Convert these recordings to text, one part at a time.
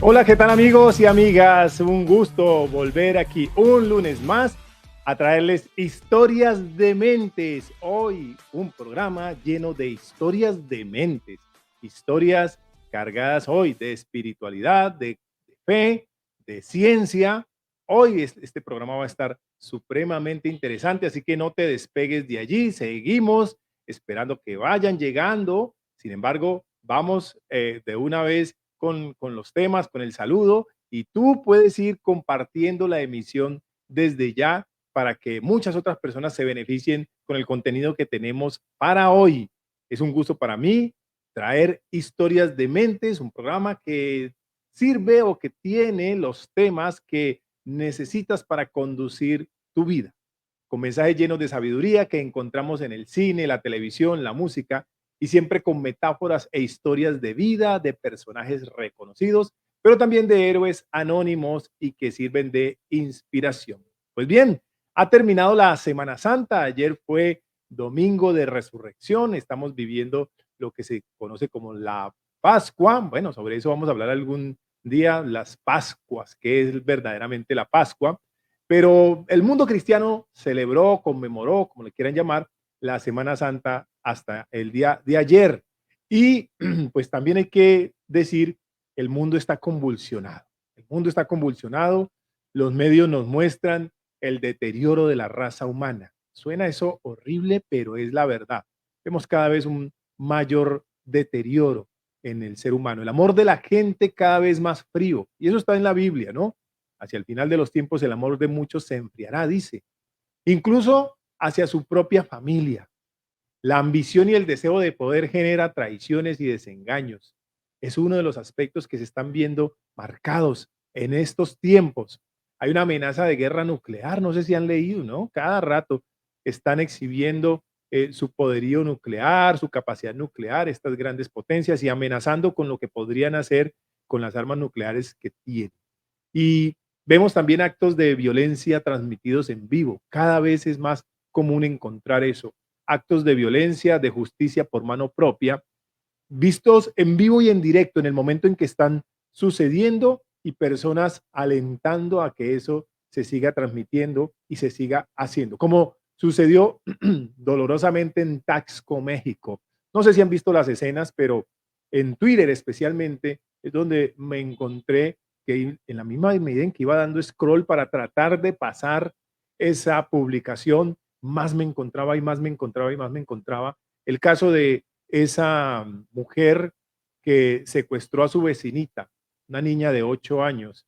Hola, ¿qué tal amigos y amigas? Un gusto volver aquí un lunes más a traerles historias de mentes. Hoy un programa lleno de historias de mentes, historias cargadas hoy de espiritualidad, de fe, de ciencia. Hoy este programa va a estar supremamente interesante, así que no te despegues de allí. Seguimos esperando que vayan llegando. Sin embargo, vamos de una vez con los temas, con el saludo, y tú puedes ir compartiendo la emisión desde ya para que muchas otras personas se beneficien con el contenido que tenemos para hoy. Es un gusto para mí traer historias de mentes, un programa que sirve o que tiene los temas que necesitas para conducir tu vida, con mensajes llenos de sabiduría que encontramos en el cine, la televisión, la música, y siempre con metáforas e historias de vida de personajes reconocidos, pero también de héroes anónimos y que sirven de inspiración. Pues bien, ha terminado la Semana Santa. Ayer fue Domingo de Resurrección. Estamos viviendo lo que se conoce como la Pascua. Bueno, sobre eso vamos a hablar algún día, las Pascuas, que es verdaderamente la Pascua. Pero el mundo cristiano celebró, conmemoró, como le quieran llamar, la Semana Santa hasta el día de ayer. Y pues también hay que decir, el mundo está convulsionado. El mundo está convulsionado. Los medios nos muestran el deterioro de la raza humana. Suena eso horrible, pero es la verdad. Vemos cada vez un mayor deterioro en el ser humano. El amor de la gente cada vez más frío. Y eso está en la Biblia, ¿no? Hacia el final de los tiempos el amor de muchos se enfriará, dice. Incluso hacia su propia familia. La ambición y el deseo de poder genera traiciones y desengaños. Es uno de los aspectos que se están viendo marcados en estos tiempos. Hay una amenaza de guerra nuclear, no sé si han leído, ¿no? Cada rato están exhibiendo su poderío nuclear, su capacidad nuclear, estas grandes potencias y amenazando con lo que podrían hacer con las armas nucleares que tienen. Y vemos también actos de violencia transmitidos en vivo. Cada vez es más común encontrar eso. Actos de violencia, de justicia por mano propia, vistos en vivo y en directo en el momento en que están sucediendo y personas alentando a que eso se siga transmitiendo y se siga haciendo, como sucedió dolorosamente en Taxco, México. No sé si han visto las escenas, pero en Twitter especialmente es donde me encontré que en la misma medida en que iba dando scroll para tratar de pasar esa publicación, más me encontraba y más me encontraba y más me encontraba el caso de esa mujer que secuestró a su vecinita, una niña de 8 años,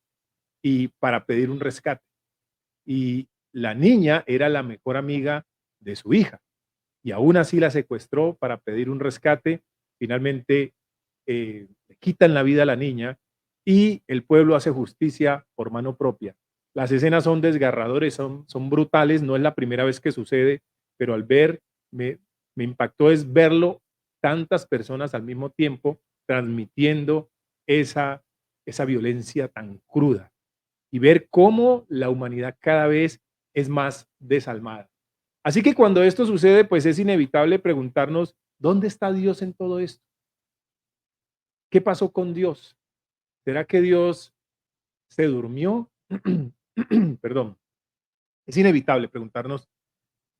y para pedir un rescate. Y la niña era la mejor amiga de su hija, y aún así la secuestró para pedir un rescate. Finalmente le quitan la vida a la niña y el pueblo hace justicia por mano propia. Las escenas son desgarradores, son brutales, no es la primera vez que sucede, pero al ver, me, me impactó es verlo tantas personas al mismo tiempo transmitiendo esa, esa violencia tan cruda y ver cómo la humanidad cada vez es más desalmada. Así que cuando esto sucede, pues es inevitable preguntarnos, ¿dónde está Dios en todo esto? ¿Qué pasó con Dios? ¿Será que Dios se durmió? Perdón. Es inevitable preguntarnos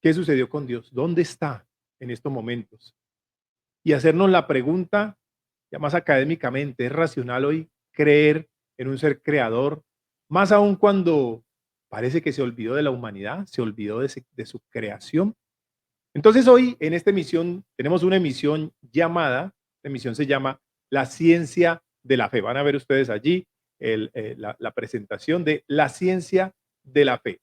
qué sucedió con Dios, dónde está en estos momentos. Y hacernos la pregunta, ya más académicamente, ¿es racional hoy creer en un ser creador? Más aún cuando parece que se olvidó de la humanidad, se olvidó de su creación. Entonces hoy en esta emisión tenemos una emisión llamada, la emisión se llama La ciencia de la fe. Van a ver ustedes allí la presentación de la ciencia de la fe.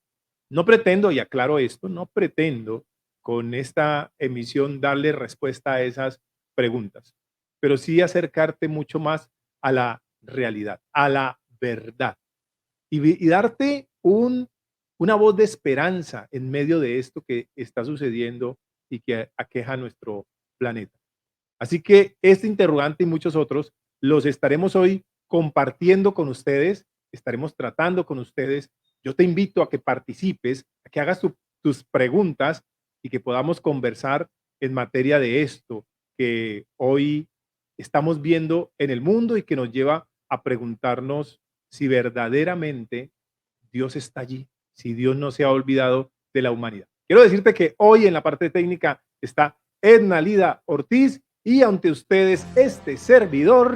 No pretendo, y aclaro esto, no pretendo con esta emisión darle respuesta a esas preguntas, pero sí acercarte mucho más a la realidad, a la verdad y darte una voz de esperanza en medio de esto que está sucediendo y que aqueja nuestro planeta. Así que este interrogante y muchos otros los estaremos hoy compartiendo con ustedes, estaremos tratando con ustedes. Yo te invito a que participes, a que hagas tus preguntas y que podamos conversar en materia de esto que hoy estamos viendo en el mundo y que nos lleva a preguntarnos si verdaderamente Dios está allí, si Dios no se ha olvidado de la humanidad. Quiero decirte que hoy en la parte técnica está Edna Lida Ortiz y ante ustedes este servidor,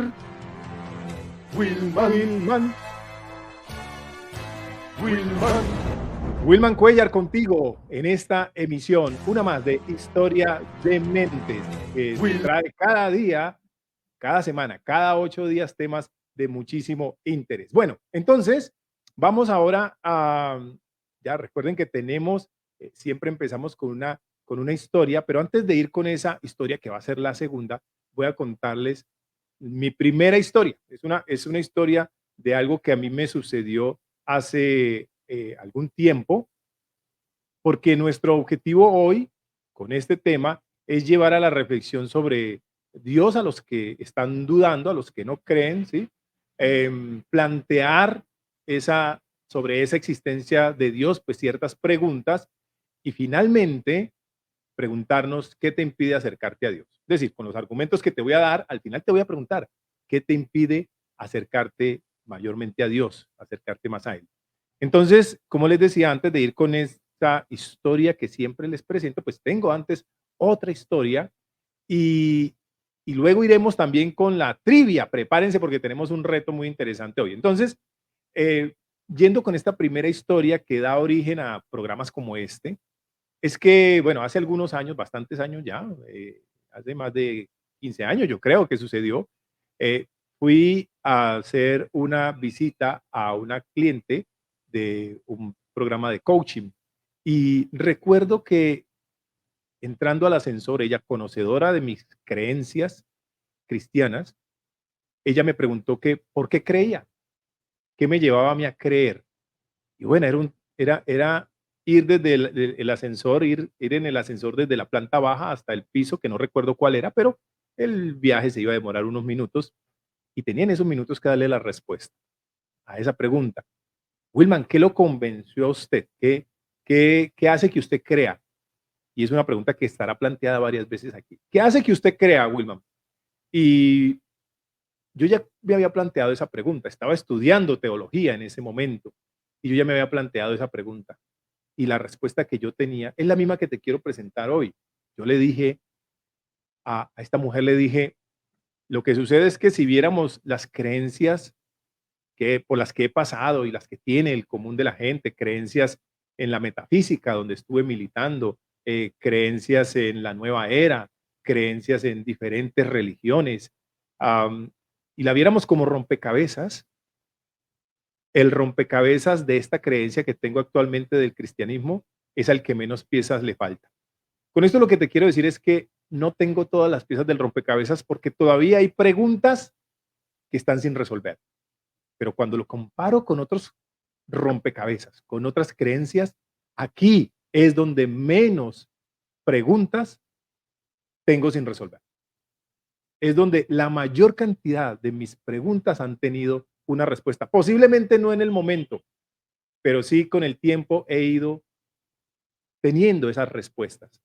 Wilman Cuellar contigo en esta emisión, una más de Historia de Mentes, que trae cada día, cada semana, cada 8 días temas de muchísimo interés. Bueno, entonces vamos ahora a, ya recuerden que tenemos, siempre empezamos con una historia, pero antes de ir con esa historia que va a ser la segunda, voy a contarles mi primera historia. Es una historia de algo que a mí me sucedió hace algún tiempo, porque nuestro objetivo hoy con este tema es llevar a la reflexión sobre Dios a los que están dudando, a los que no creen, ¿sí? Plantear sobre esa existencia de Dios, pues ciertas preguntas y finalmente preguntarnos qué te impide acercarte a Dios. Es decir, con los argumentos que te voy a dar, al final te voy a preguntar qué te impide acercarte mayormente a Dios, acercarte más a Él. Entonces, como les decía antes de ir con esta historia que siempre les presento, pues tengo antes otra historia y, y luego iremos también con la trivia. Prepárense porque tenemos un reto muy interesante hoy. Entonces, eh, yendo con esta primera historia que da origen a programas como este, es que, bueno, hace algunos años, bastantes años ya, hace más de 15 años yo creo que sucedió, eh, fui a hacer una visita a una cliente de un programa de coaching y recuerdo que entrando al ascensor, ella conocedora de mis creencias cristianas, ella me preguntó que por qué creía, qué me llevaba a mí a creer. Y bueno, era ir desde el ascensor, ir en el ascensor desde la planta baja hasta el piso, que no recuerdo cuál era, pero el viaje se iba a demorar unos minutos y tenían esos minutos que darle la respuesta a esa pregunta. Wilman, ¿qué lo convenció a usted? ¿Qué hace que usted crea? Y es una pregunta que estará planteada varias veces aquí. ¿Qué hace que usted crea, Wilman? Y yo ya me había planteado esa pregunta, estaba estudiando teología en ese momento y yo ya me había planteado esa pregunta. Y la respuesta que yo tenía es la misma que te quiero presentar hoy. Yo le dije a esta mujer, le dije, lo que sucede es que si viéramos las creencias por las que he pasado y las que tiene el común de la gente, creencias en la metafísica, donde estuve militando, creencias en la nueva era, creencias en diferentes religiones, am, y la viéramos como rompecabezas, el rompecabezas de esta creencia que tengo actualmente del cristianismo es al que menos piezas le falta. Con esto lo que te quiero decir es que no tengo todas las piezas del rompecabezas porque todavía hay preguntas que están sin resolver. Pero cuando lo comparo con otros rompecabezas, con otras creencias, aquí es donde menos preguntas tengo sin resolver. Es donde la mayor cantidad de mis preguntas han tenido una respuesta. Posiblemente no en el momento, pero sí con el tiempo he ido teniendo esas respuestas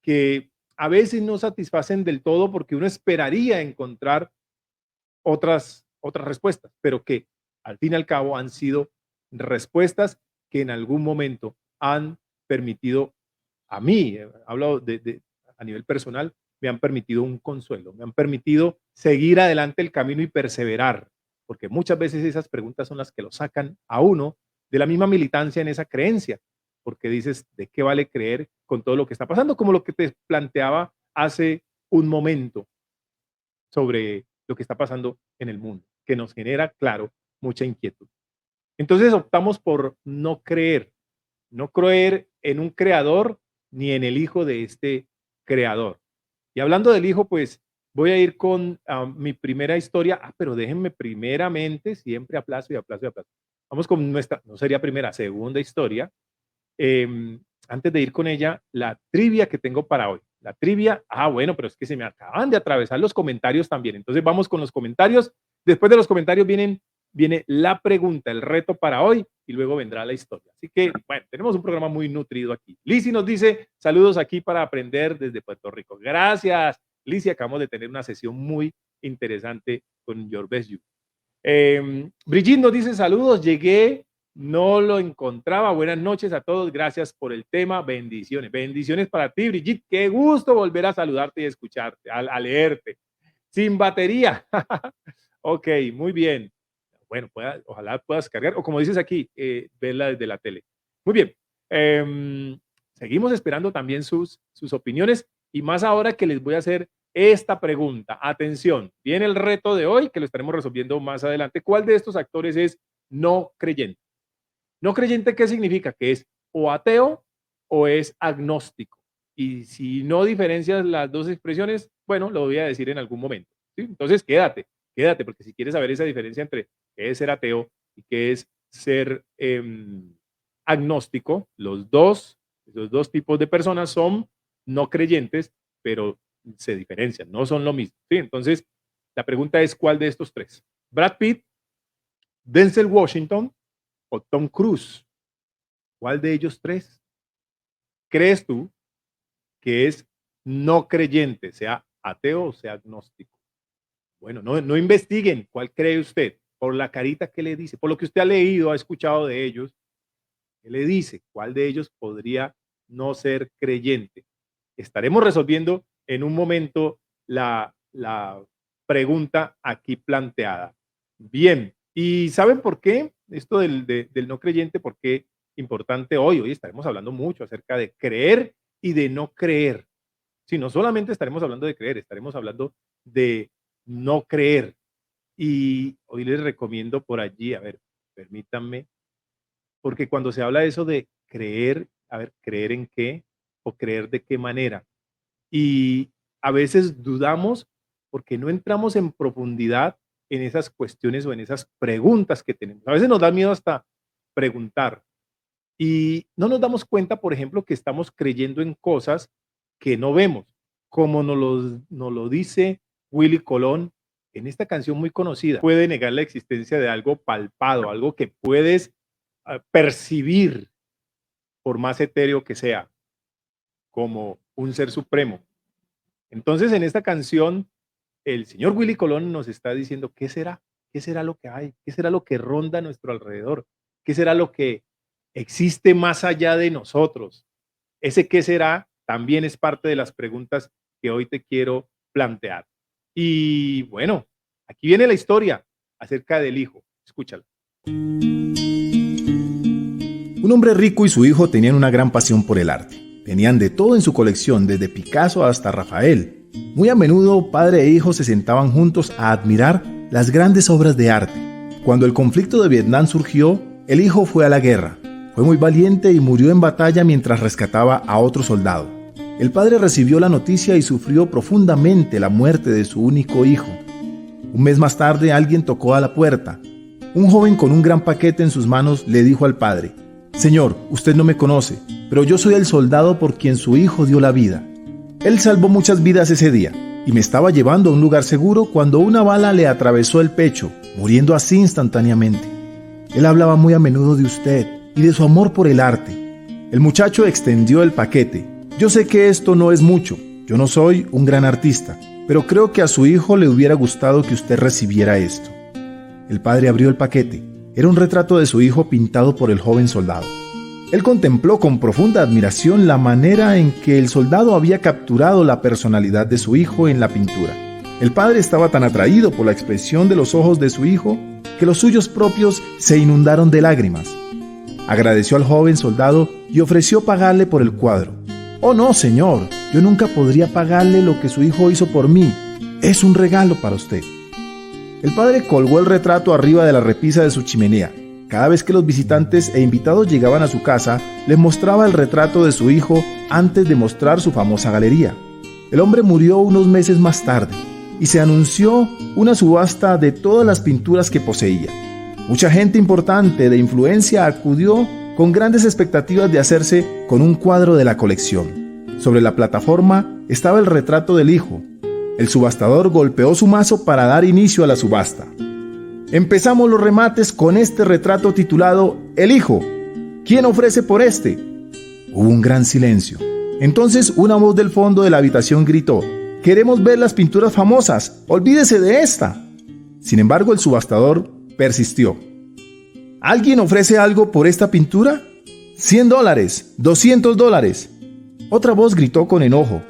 que a veces no satisfacen del todo porque uno esperaría encontrar otras respuestas, pero que al fin y al cabo han sido respuestas que en algún momento han permitido a mí, hablo a nivel personal, me han permitido un consuelo, me han permitido seguir adelante el camino y perseverar, porque muchas veces esas preguntas son las que lo sacan a uno de la misma militancia en esa creencia, porque dices, ¿de qué vale creer con todo lo que está pasando? Como lo que te planteaba hace un momento sobre lo que está pasando en el mundo, que nos genera, claro, mucha inquietud. Entonces optamos por no creer en un creador ni en el hijo de este creador. Y hablando del hijo, pues voy a ir con mi primera historia. Pero déjenme primeramente, siempre aplazo y aplazo y aplazo. Vamos con nuestra, no sería primera, segunda historia. Antes de ir con ella, la trivia que tengo para hoy. La trivia, bueno, pero es que se me acaban de atravesar los comentarios también. Entonces vamos con los comentarios. Después de los comentarios viene la pregunta, el reto para hoy y luego vendrá la historia. Así que, bueno, tenemos un programa muy nutrido aquí. Lizzy nos dice, saludos aquí para aprender desde Puerto Rico. Gracias, Lizzy. Acabamos de tener una sesión muy interesante con Your Best You. Brigitte nos dice saludos, llegué, no lo encontraba. Buenas noches a todos, gracias por el tema, bendiciones. Bendiciones para ti, Brigitte, qué gusto volver a saludarte y escucharte, a leerte. Sin batería. Ok, muy bien. Bueno, ojalá puedas cargar, o como dices aquí, verla desde la tele. Muy bien. Seguimos esperando también sus opiniones y más ahora que les voy a hacer esta pregunta. Atención, viene el reto de hoy que lo estaremos resolviendo más adelante. ¿Cuál de estos actores es no creyente? No creyente, ¿qué significa? Que es o ateo o es agnóstico. Y si no diferencias las dos expresiones, bueno, lo voy a decir en algún momento, ¿sí? Entonces, quédate, porque si quieres saber esa diferencia entre qué es ser ateo y qué es ser agnóstico, esos dos tipos de personas son no creyentes, pero se diferencian, no son lo mismo, ¿sí? Entonces, la pregunta es, ¿cuál de estos tres? Brad Pitt, Denzel Washington o Tom Cruise. ¿Cuál de ellos tres crees tú que es no creyente, sea ateo o sea agnóstico? Bueno, no investiguen cuál cree usted, por la carita que le dice, por lo que usted ha leído, ha escuchado de ellos, ¿qué le dice? ¿Cuál de ellos podría no ser creyente? Estaremos resolviendo en un momento la pregunta aquí planteada. Bien, ¿y saben por qué? Esto del no creyente, ¿por qué importante hoy? Hoy estaremos hablando mucho acerca de creer y de no creer. Sí, no solamente estaremos hablando de creer, estaremos hablando de no creer. Y hoy les recomiendo por allí, a ver, permítanme, porque cuando se habla de eso de creer, a ver, ¿creer en qué? ¿O creer de qué manera? Y a veces dudamos porque no entramos en profundidad en esas cuestiones o en esas preguntas que tenemos. A veces nos da miedo hasta preguntar y no nos damos cuenta, por ejemplo, que estamos creyendo en cosas que no vemos, como nos lo dice Willy Colón en esta canción muy conocida. Puede negar la existencia de algo palpado, algo que puedes percibir, por más etéreo que sea, como un ser supremo. Entonces, en esta canción, el señor Willy Colón nos está diciendo, ¿qué será? ¿Qué será lo que hay? ¿Qué será lo que ronda a nuestro alrededor? ¿Qué será lo que existe más allá de nosotros? Ese qué será también es parte de las preguntas que hoy te quiero plantear. Y bueno, aquí viene la historia acerca del hijo. Escúchala. Un hombre rico y su hijo tenían una gran pasión por el arte. Tenían de todo en su colección, desde Picasso hasta Rafael. Muy a menudo, padre e hijo se sentaban juntos a admirar las grandes obras de arte. Cuando el conflicto de Vietnam surgió, el hijo fue a la guerra. Fue muy valiente y murió en batalla mientras rescataba a otro soldado. El padre recibió la noticia y sufrió profundamente la muerte de su único hijo. Un mes más tarde, alguien tocó a la puerta. Un joven con un gran paquete en sus manos le dijo al padre: «Señor, usted no me conoce, pero yo soy el soldado por quien su hijo dio la vida. Él salvó muchas vidas ese día y me estaba llevando a un lugar seguro cuando una bala le atravesó el pecho, muriendo así instantáneamente. Él hablaba muy a menudo de usted y de su amor por el arte». El muchacho extendió el paquete. «Yo sé que esto no es mucho, yo no soy un gran artista, pero creo que a su hijo le hubiera gustado que usted recibiera esto». El padre abrió el paquete. Era un retrato de su hijo pintado por el joven soldado. Él contempló con profunda admiración la manera en que el soldado había capturado la personalidad de su hijo en la pintura. El padre estaba tan atraído por la expresión de los ojos de su hijo que los suyos propios se inundaron de lágrimas. Agradeció al joven soldado y ofreció pagarle por el cuadro. «Oh no, señor, yo nunca podría pagarle lo que su hijo hizo por mí. Es un regalo para usted». El padre colgó el retrato arriba de la repisa de su chimenea. Cada vez que los visitantes e invitados llegaban a su casa, les mostraba el retrato de su hijo antes de mostrar su famosa galería. El hombre murió unos meses más tarde y se anunció una subasta de todas las pinturas que poseía. Mucha gente importante de influencia acudió con grandes expectativas de hacerse con un cuadro de la colección. Sobre la plataforma estaba el retrato del hijo. El subastador golpeó su mazo para dar inicio a la subasta. «Empezamos los remates con este retrato titulado El hijo. ¿Quién ofrece por este?» Hubo un gran silencio. Entonces una voz del fondo de la habitación gritó: Queremos ver las pinturas famosas. Olvídese de esta. Sin embargo, el subastador persistió. ¿Alguien ofrece algo por esta pintura? $100, $200. Otra voz gritó con enojo.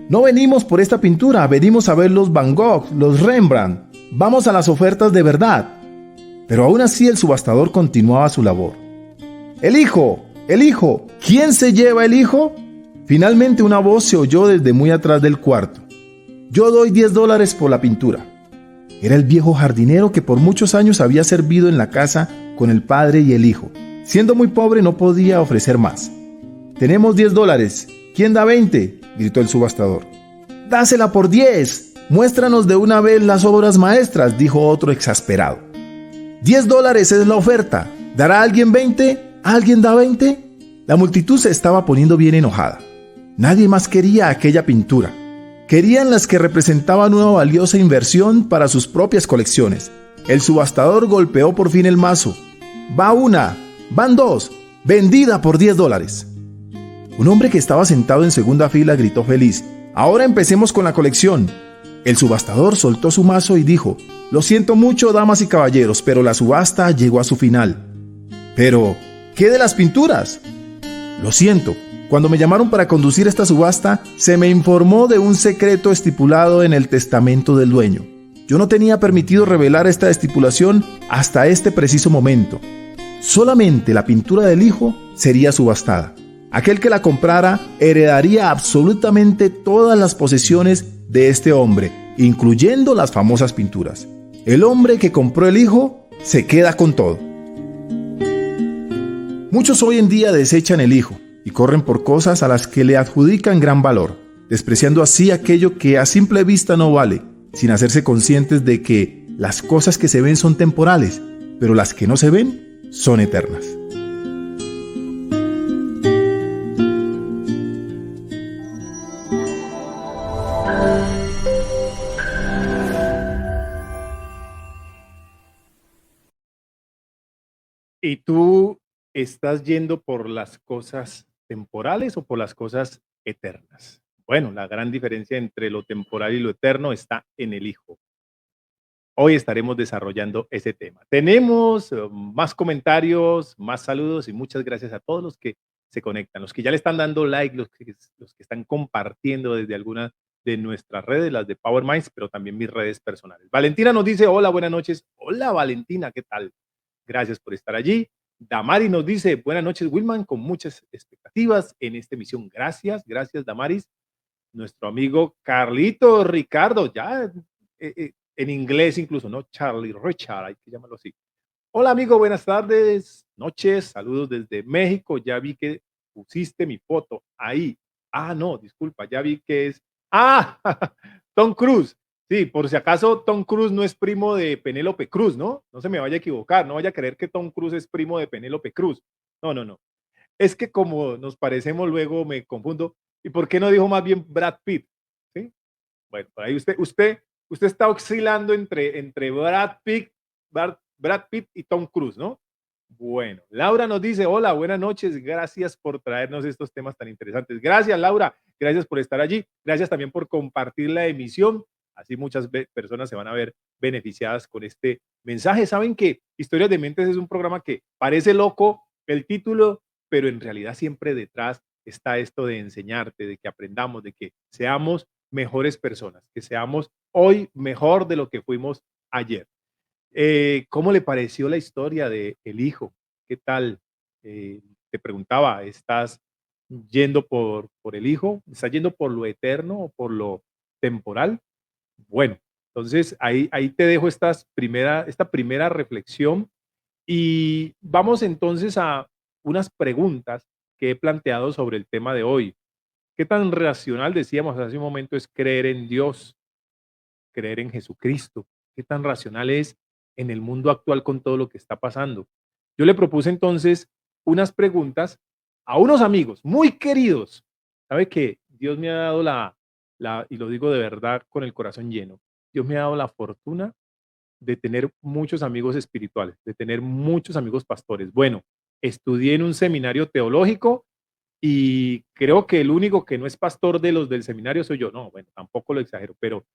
No venimos por esta pintura, venimos a ver los Van Gogh, los Rembrandt. Vamos a las ofertas de verdad. Pero aún así el subastador continuaba su labor. ¡El hijo! ¡El hijo! ¿Quién se lleva el hijo? Finalmente una voz se oyó desde muy atrás del cuarto. Yo doy $10 por la pintura. Era el viejo jardinero que por muchos años había servido en la casa con el padre y el hijo. Siendo muy pobre no podía ofrecer más. Tenemos $10. ¿Quién da 20? Gritó el subastador. Dásela por 10. Muéstranos de una vez las obras maestras, dijo otro exasperado. $10 es la oferta. ¿Dará alguien 20? ¿Alguien da 20? La multitud se estaba poniendo bien enojada. Nadie más quería aquella pintura. Querían las que representaban una valiosa inversión para sus propias colecciones. El subastador golpeó por fin el mazo. Va una, van dos, vendida por $10. Un hombre que estaba sentado en segunda fila gritó feliz. Ahora empecemos con la colección. El subastador soltó su mazo y dijo: lo siento mucho, damas y caballeros, pero la subasta llegó a su final. Pero, ¿qué de las pinturas? Lo siento. Cuando me llamaron para conducir esta subasta, se me informó de un secreto estipulado en el testamento del dueño. Yo no tenía permitido revelar esta estipulación hasta este preciso momento. Solamente la pintura del hijo sería subastada. Aquel que la comprara heredaría absolutamente todas las posesiones de este hombre, incluyendo las famosas pinturas. El hombre que compró el hijo se queda con todo. Muchos hoy en día desechan el hijo y corren por cosas a las que le adjudican gran valor, despreciando así aquello que a simple vista no vale, sin hacerse conscientes de que las cosas que se ven son temporales, pero las que no se ven son eternas. ¿Y tú estás yendo por las cosas temporales o por las cosas eternas? Bueno, la gran diferencia entre lo temporal y lo eterno está en el Hijo. Hoy estaremos desarrollando ese tema. Tenemos más comentarios, más saludos y muchas gracias a todos los que se conectan, los que ya le están dando like, los que están compartiendo desde algunas de nuestras redes, las de Power Minds, pero también mis redes personales. Valentina nos dice: hola, buenas noches. Hola, Valentina, ¿qué tal? Gracias por estar allí. Damari nos dice: buenas noches, Wilman, con muchas expectativas en esta emisión. Gracias, gracias, Damaris. Nuestro amigo Carlito Ricardo, ya en inglés incluso, ¿no? Charlie Richard, hay que llamarlo así. Hola, amigo, buenas tardes, noches, saludos desde México. Ya vi que pusiste mi foto ahí. Ah, no, disculpa, ya vi que es... Ah, Tom Cruise. Sí, por si acaso Tom Cruise no es primo de Penélope Cruz, ¿no? No se me vaya a equivocar, no vaya a creer que Tom Cruise es primo de Penélope Cruz. No, no, no. Es que como nos parecemos luego me confundo. ¿Y por qué no dijo más bien Brad Pitt? ¿Sí? Bueno, por ahí usted está oscilando entre Brad Pitt y Tom Cruise, ¿no? Bueno, Laura nos dice: hola, buenas noches, gracias por traernos estos temas tan interesantes. Gracias, Laura, gracias por estar allí, gracias también por compartir la emisión, así muchas personas se van a ver beneficiadas con este mensaje. Saben que Historias de Mentes es un programa que parece loco el título, pero en realidad siempre detrás está esto de enseñarte, de que aprendamos, de que seamos mejores personas, que seamos hoy mejor de lo que fuimos ayer. ¿Cómo le pareció la historia de El Hijo? ¿Qué tal? Te preguntaba, ¿estás yendo por el Hijo? ¿Estás yendo por lo eterno o por lo temporal? Bueno, entonces ahí te dejo esta primera reflexión y vamos entonces a unas preguntas que he planteado sobre el tema de hoy. ¿Qué tan racional, decíamos hace un momento, es creer en Dios, creer en Jesucristo? ¿Qué tan racional es en el mundo actual con todo lo que está pasando? Yo le propuse entonces unas preguntas a unos amigos muy queridos. ¿Sabe que Dios me ha dado y lo digo de verdad con el corazón lleno, Dios me ha dado la fortuna de tener muchos amigos espirituales, de tener muchos amigos pastores? Bueno, estudié en un seminario teológico y creo que el único que no es pastor de los del seminario soy yo. No, bueno, tampoco lo exagero, pero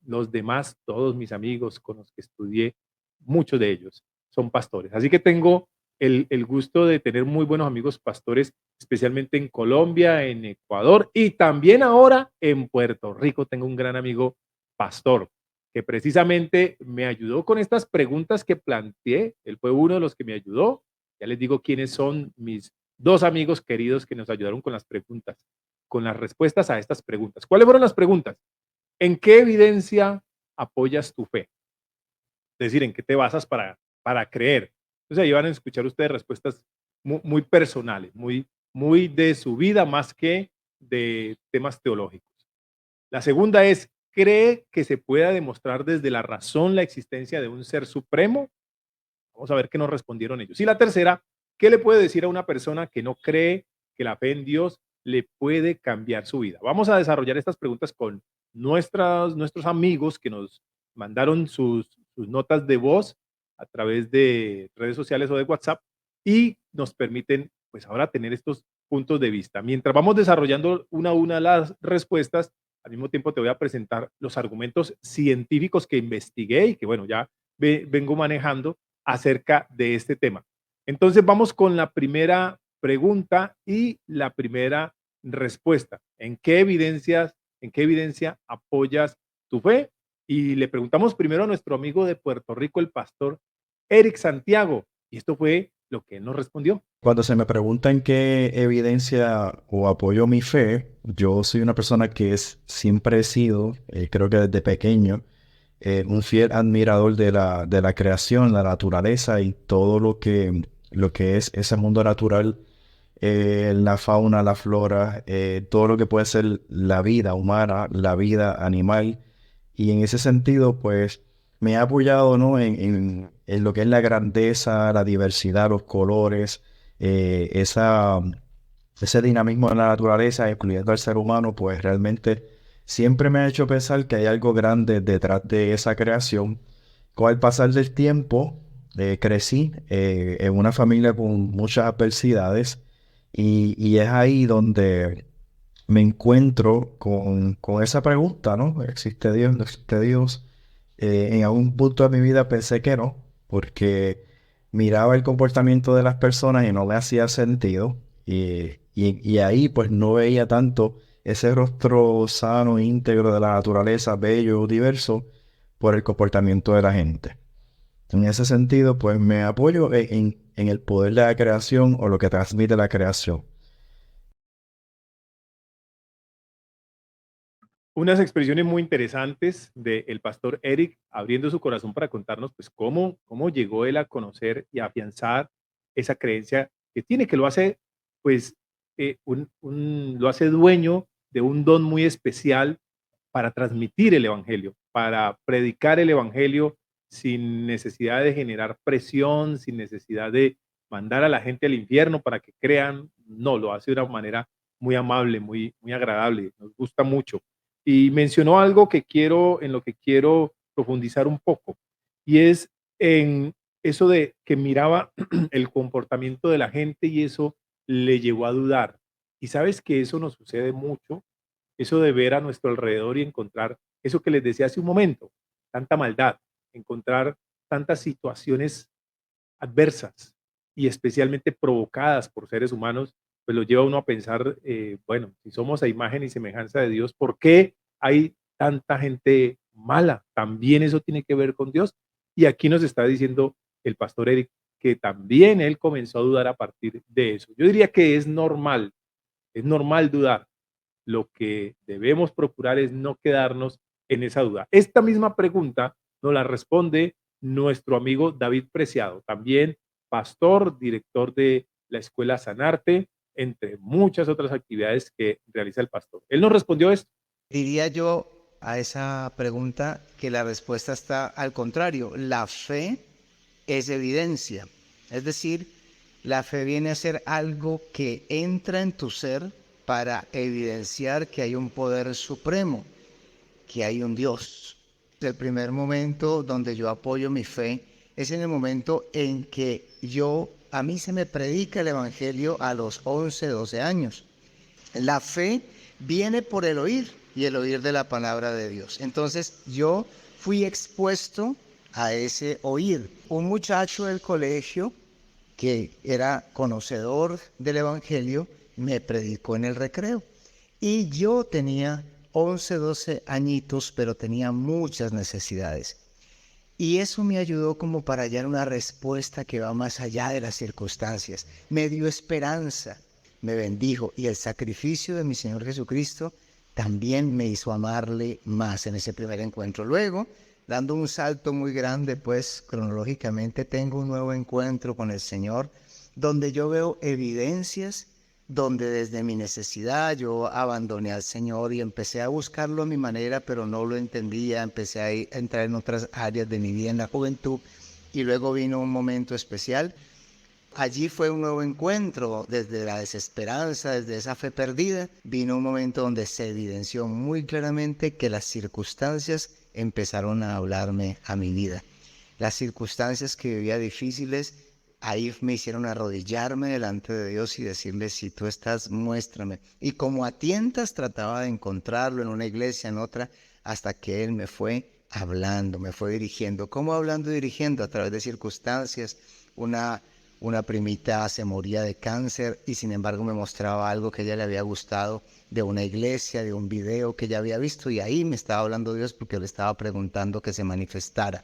los demás, todos mis amigos con los que estudié, muchos de ellos son pastores. Así que tengo el gusto de tener muy buenos amigos pastores, especialmente en Colombia, en Ecuador y también ahora en Puerto Rico. Tengo un gran amigo pastor que precisamente me ayudó con estas preguntas que planteé. Él fue uno de los que me ayudó. Ya les digo quiénes son mis dos amigos queridos que nos ayudaron con las preguntas, con las respuestas a estas preguntas. ¿Cuáles fueron las preguntas? ¿En qué evidencia apoyas tu fe? Es decir, ¿en qué te basas para creer? Entonces ahí van a escuchar ustedes respuestas muy personales, muy de su vida más que de temas teológicos. La segunda es, ¿cree que se pueda demostrar desde la razón la existencia de un ser supremo? Vamos a ver qué nos respondieron ellos. Y la tercera, ¿qué le puede decir a una persona que no cree que la fe en Dios le puede cambiar su vida? Vamos a desarrollar estas preguntas con nuestros amigos que nos mandaron sus notas de voz a través de redes sociales o de WhatsApp y nos permiten pues ahora tener estos puntos de vista. Mientras vamos desarrollando una a una las respuestas, al mismo tiempo te voy a presentar los argumentos científicos que investigué y que bueno, ya vengo manejando acerca de este tema. Entonces vamos con la primera pregunta y la primera respuesta. ¿En qué evidencia apoyas tu fe? Y le preguntamos primero a nuestro amigo de Puerto Rico, el pastor Eric Santiago. Y esto fue lo que él nos respondió. Cuando se me pregunta en qué evidencia o apoyo mi fe, yo soy una persona que siempre he sido, creo que desde pequeño, un fiel admirador de la creación, la naturaleza y todo lo que es ese mundo natural, la fauna, la flora, todo lo que puede ser la vida humana, la vida animal. Y en ese sentido, pues, me ha apoyado, ¿no? En lo que es la grandeza, la diversidad, los colores, eh, esa, ese dinamismo de la naturaleza, incluyendo al ser humano, pues realmente siempre me ha hecho pensar que hay algo grande detrás de esa creación. Con el pasar del tiempo, crecí en una familia con muchas adversidades y es ahí donde me encuentro con esa pregunta, ¿no? ¿Existe Dios? ¿No existe Dios? En algún punto de mi vida pensé que no, porque miraba el comportamiento de las personas y no me hacía sentido. Y ahí pues no veía tanto ese rostro sano, íntegro de la naturaleza, bello, diverso, por el comportamiento de la gente. En ese sentido, pues me apoyo en el poder de la creación o lo que transmite la creación. Unas expresiones muy interesantes del pastor Eric abriendo su corazón para contarnos pues cómo llegó él a conocer y a afianzar esa creencia que tiene, que lo hace pues lo hace dueño de un don muy especial para transmitir el evangelio, para predicar el evangelio sin necesidad de generar presión, sin necesidad de mandar a la gente al infierno para que crean. No, lo hace de una manera muy amable, muy agradable, nos gusta mucho. Y mencionó algo en lo que quiero profundizar un poco, y es en eso de que miraba el comportamiento de la gente y eso le llevó a dudar. Y sabes que eso nos sucede mucho, eso de ver a nuestro alrededor y encontrar eso que les decía hace un momento, tanta maldad, encontrar tantas situaciones adversas y especialmente provocadas por seres humanos, pues lo lleva a uno a pensar, bueno, si somos a imagen y semejanza de Dios, ¿por qué hay tanta gente mala? También eso tiene que ver con Dios. Y aquí nos está diciendo el pastor Eric que también él comenzó a dudar a partir de eso. Yo diría que es normal dudar. Lo que debemos procurar es no quedarnos en esa duda. Esta misma pregunta nos la responde nuestro amigo David Preciado, también pastor, director de la Escuela Sanarte, entre muchas otras actividades que realiza el pastor. Él nos respondió esto. Diría yo a esa pregunta que la respuesta está al contrario. La fe es evidencia. Es decir, la fe viene a ser algo que entra en tu ser para evidenciar que hay un poder supremo, que hay un Dios. El primer momento donde yo apoyo mi fe es en el momento en que a mí se me predica el Evangelio a los 11, 12 años. La fe viene por el oír y el oír de la palabra de Dios. Entonces yo fui expuesto a ese oír. Un muchacho del colegio que era conocedor del Evangelio me predicó en el recreo. Y yo tenía 11, 12 añitos, pero tenía muchas necesidades. Y eso me ayudó como para hallar una respuesta que va más allá de las circunstancias. Me dio esperanza, me bendijo, y el sacrificio de mi Señor Jesucristo también me hizo amarle más en ese primer encuentro. Luego, dando un salto muy grande, pues cronológicamente tengo un nuevo encuentro con el Señor, donde yo veo evidencias, donde desde mi necesidad yo abandoné al Señor y empecé a buscarlo a mi manera, pero no lo entendía. Empecé a entrar en otras áreas de mi vida en la juventud, y luego vino un momento especial. Allí fue un nuevo encuentro, desde la desesperanza, desde esa fe perdida, vino un momento donde se evidenció muy claramente que las circunstancias empezaron a hablarme a mi vida. Las circunstancias que vivía difíciles, ahí me hicieron arrodillarme delante de Dios y decirle: si tú estás, muéstrame. Y como a tientas trataba de encontrarlo en una iglesia, en otra, hasta que Él me fue hablando, me fue dirigiendo. ¿Cómo hablando y dirigiendo? A través de circunstancias. Una primita se moría de cáncer y sin embargo me mostraba algo que a ella le había gustado de una iglesia, de un video que ella había visto, y ahí me estaba hablando Dios porque le estaba preguntando que se manifestara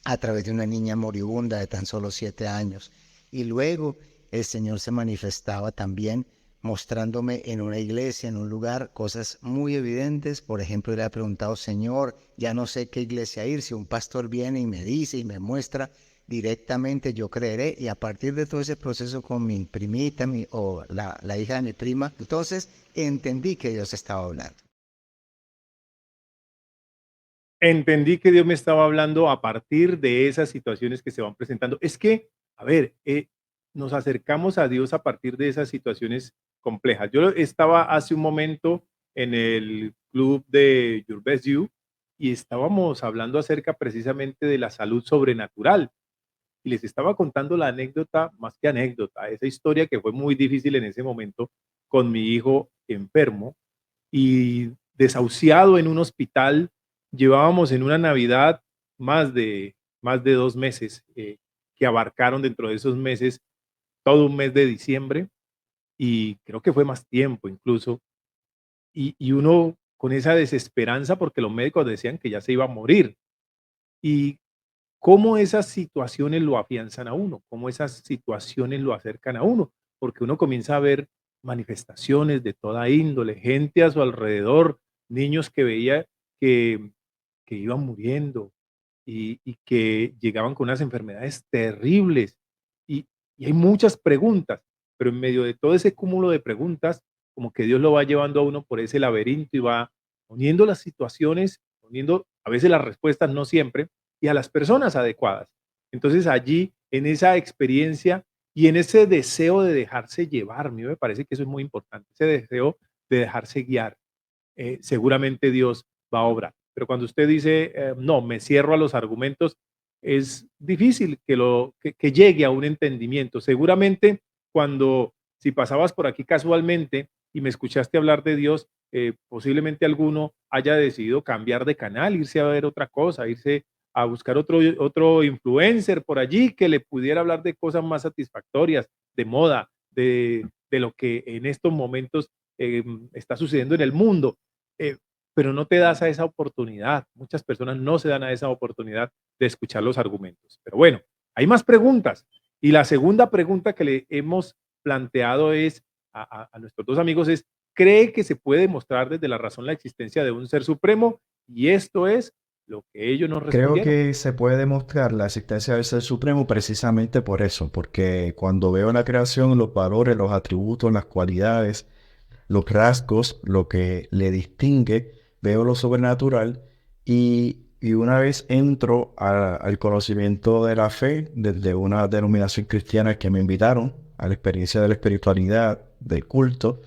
a través de una niña moribunda de tan solo 7 años. Y luego el Señor se manifestaba también mostrándome en una iglesia, en un lugar, cosas muy evidentes. Por ejemplo, le he preguntado: Señor, ya no sé qué iglesia ir. Si un pastor viene y me dice y me muestra directamente, yo creeré. Y a partir de todo ese proceso con mi primita, la hija de mi prima, entonces entendí que Dios estaba hablando. Entendí que Dios me estaba hablando a partir de esas situaciones que se van presentando. Es que, a ver, nos acercamos a Dios a partir de esas situaciones complejas. Yo estaba hace un momento en el club de Your Best You y estábamos hablando acerca precisamente de la salud sobrenatural. Y les estaba contando la anécdota, más que anécdota, esa historia que fue muy difícil en ese momento con mi hijo enfermo y desahuciado en un hospital. Llevábamos en una Navidad más de 2 meses, que abarcaron dentro de esos meses todo un mes de diciembre, y creo que fue más tiempo incluso, y uno con esa desesperanza porque los médicos decían que ya se iba a morir. Y cómo esas situaciones lo afianzan a uno, cómo esas situaciones lo acercan a uno, porque uno comienza a ver manifestaciones de toda índole, gente a su alrededor, niños que veía que, que iban muriendo y que llegaban con unas enfermedades terribles. Y, y hay muchas preguntas, pero en medio de todo ese cúmulo de preguntas, como que Dios lo va llevando a uno por ese laberinto y va poniendo las situaciones, poniendo a veces las respuestas, no siempre, y a las personas adecuadas. Entonces allí, en esa experiencia y en ese deseo de dejarse llevar, a mí me parece que eso es muy importante, ese deseo de dejarse guiar, seguramente Dios va a obrar. Pero cuando usted dice, no, me cierro a los argumentos, es difícil que llegue a un entendimiento. Seguramente si pasabas por aquí casualmente y me escuchaste hablar de Dios, posiblemente alguno haya decidido cambiar de canal, irse a ver otra cosa, irse a buscar otro influencer por allí que le pudiera hablar de cosas más satisfactorias, de moda, de lo que en estos momentos está sucediendo en el mundo. eh, pero no te das a esa oportunidad. Muchas personas no se dan a esa oportunidad de escuchar los argumentos. Pero bueno, hay más preguntas. Y la segunda pregunta que le hemos planteado es a nuestros dos amigos es: ¿cree que se puede demostrar desde la razón la existencia de un ser supremo? Y esto es lo que ellos nos Creo respondieron. que se puede demostrar la existencia del Ser Supremo precisamente por eso, porque cuando veo la creación, los valores, los atributos, las cualidades, los rasgos, lo que le distingue, veo lo sobrenatural y una vez entro al conocimiento de la fe desde una denominación cristiana que me invitaron a la experiencia de la espiritualidad, del culto,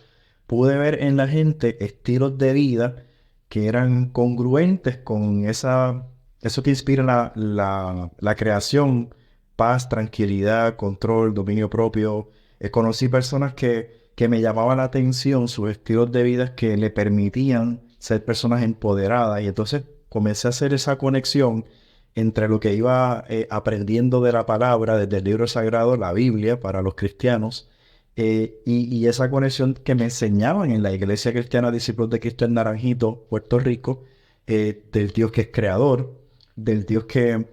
pude ver en la gente estilos de vida que eran congruentes con esa eso que inspira la creación, paz, tranquilidad, control, dominio propio. Conocí personas que me llamaban la atención, sus estilos de vida que le permitían ser personas empoderadas. Y entonces comencé a hacer esa conexión entre lo que iba aprendiendo de la palabra desde el libro sagrado, la Biblia, para los cristianos, y esa conexión que me enseñaban en la Iglesia Cristiana Discípulos de Cristo en Naranjito, Puerto Rico, del Dios que es creador, del Dios que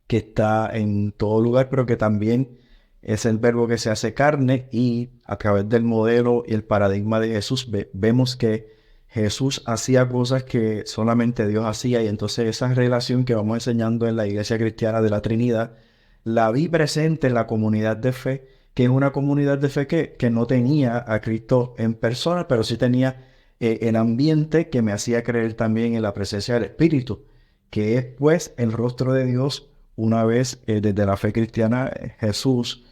está en todo lugar, pero que también es el verbo que se hace carne, y a través del modelo y el paradigma de Jesús vemos que Jesús hacía cosas que solamente Dios hacía, y entonces esa relación que vamos enseñando en la Iglesia Cristiana de la Trinidad, la vi presente en la comunidad de fe, que es una comunidad de fe que no tenía a Cristo en persona, pero sí tenía el ambiente que me hacía creer también en la presencia del Espíritu, que es pues el rostro de Dios. Una vez desde la fe cristiana, Jesús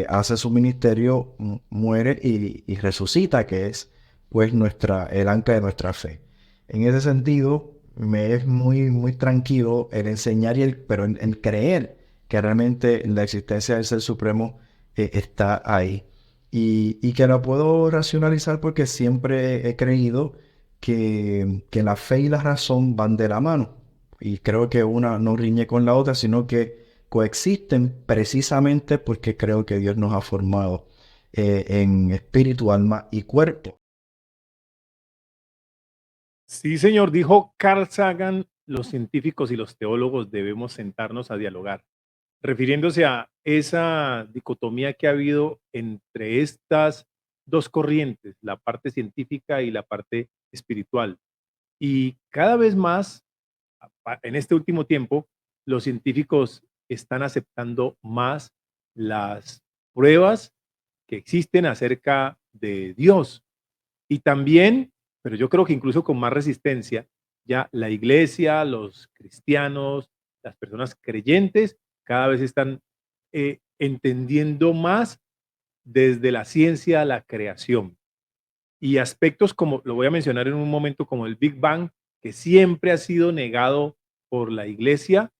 hace su ministerio, muere y resucita, que es pues el ancla de nuestra fe. En ese sentido, me es muy tranquilo el enseñar pero en creer que realmente la existencia del Ser Supremo está ahí. Y que lo puedo racionalizar porque siempre he creído que la fe y la razón van de la mano. Y creo que una no riñe con la otra, sino que coexisten precisamente porque creo que Dios nos ha formado en espíritu, alma y cuerpo. Sí, señor, dijo Carl Sagan, los científicos y los teólogos debemos sentarnos a dialogar, refiriéndose a esa dicotomía que ha habido entre estas dos corrientes, la parte científica y la parte espiritual. Y cada vez más, en este último tiempo, los científicos están aceptando más las pruebas que existen acerca de Dios. Y también, pero yo creo que incluso con más resistencia, ya la iglesia, los cristianos, las personas creyentes, cada vez están entendiendo más desde la ciencia la creación. Y aspectos como, lo voy a mencionar en un momento, como el Big Bang, que siempre ha sido negado por la iglesia,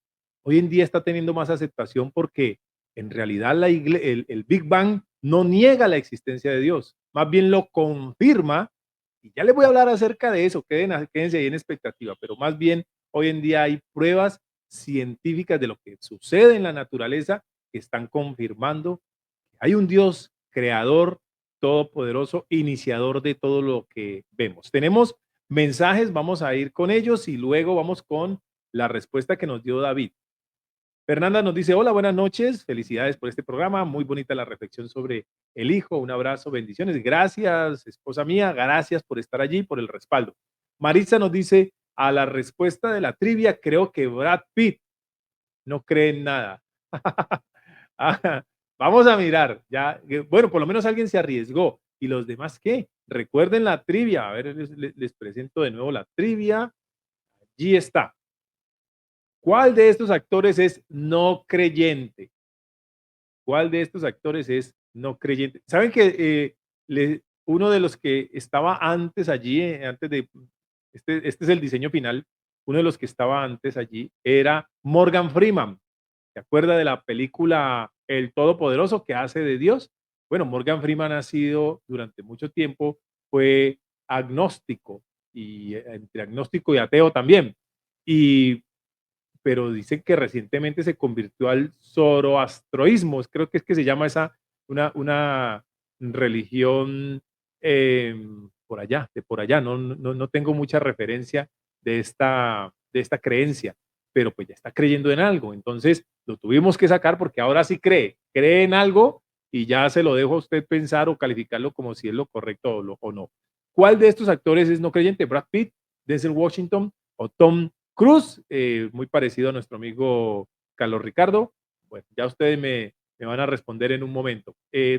hoy en día está teniendo más aceptación porque en realidad el Big Bang no niega la existencia de Dios, más bien lo confirma. Y ya les voy a hablar acerca de eso, quédense ahí en expectativa, pero más bien hoy en día hay pruebas científicas de lo que sucede en la naturaleza que están confirmando que hay un Dios creador, todopoderoso, iniciador de todo lo que vemos. Tenemos mensajes, vamos a ir con ellos y luego vamos con la respuesta que nos dio David. Fernanda nos dice, hola, buenas noches, felicidades por este programa, muy bonita la reflexión sobre el hijo, un abrazo, bendiciones, gracias, esposa mía, gracias por estar allí, por el respaldo. Marisa nos dice, a la respuesta de la trivia, creo que Brad Pitt no cree en nada. Vamos a mirar, ya, bueno, por lo menos alguien se arriesgó. ¿Y los demás qué? Recuerden la trivia, a ver, les presento de nuevo la trivia. Allí está. ¿Cuál de estos actores es no creyente? ¿Cuál de estos actores es no creyente? ¿Saben que uno de los que estaba antes allí, antes de, este es el diseño final, uno de los que estaba antes allí era Morgan Freeman? ¿Se acuerda de la película El Todopoderoso que hace de Dios? Bueno, Morgan Freeman ha sido durante mucho tiempo, fue agnóstico, y entre agnóstico y ateo también. Y pero dicen que recientemente se convirtió al zoroastroísmo, creo que es que se llama esa, una religión por allá, no tengo mucha referencia de esta creencia, pero pues ya está creyendo en algo, entonces lo tuvimos que sacar porque ahora sí cree en algo y ya se lo dejo a usted pensar o calificarlo como si es lo correcto o no. ¿Cuál de estos actores es no creyente? ¿Brad Pitt, Denzel Washington o Tom Cruz? Muy parecido a nuestro amigo Carlos Ricardo. Bueno, ya ustedes me van a responder en un momento.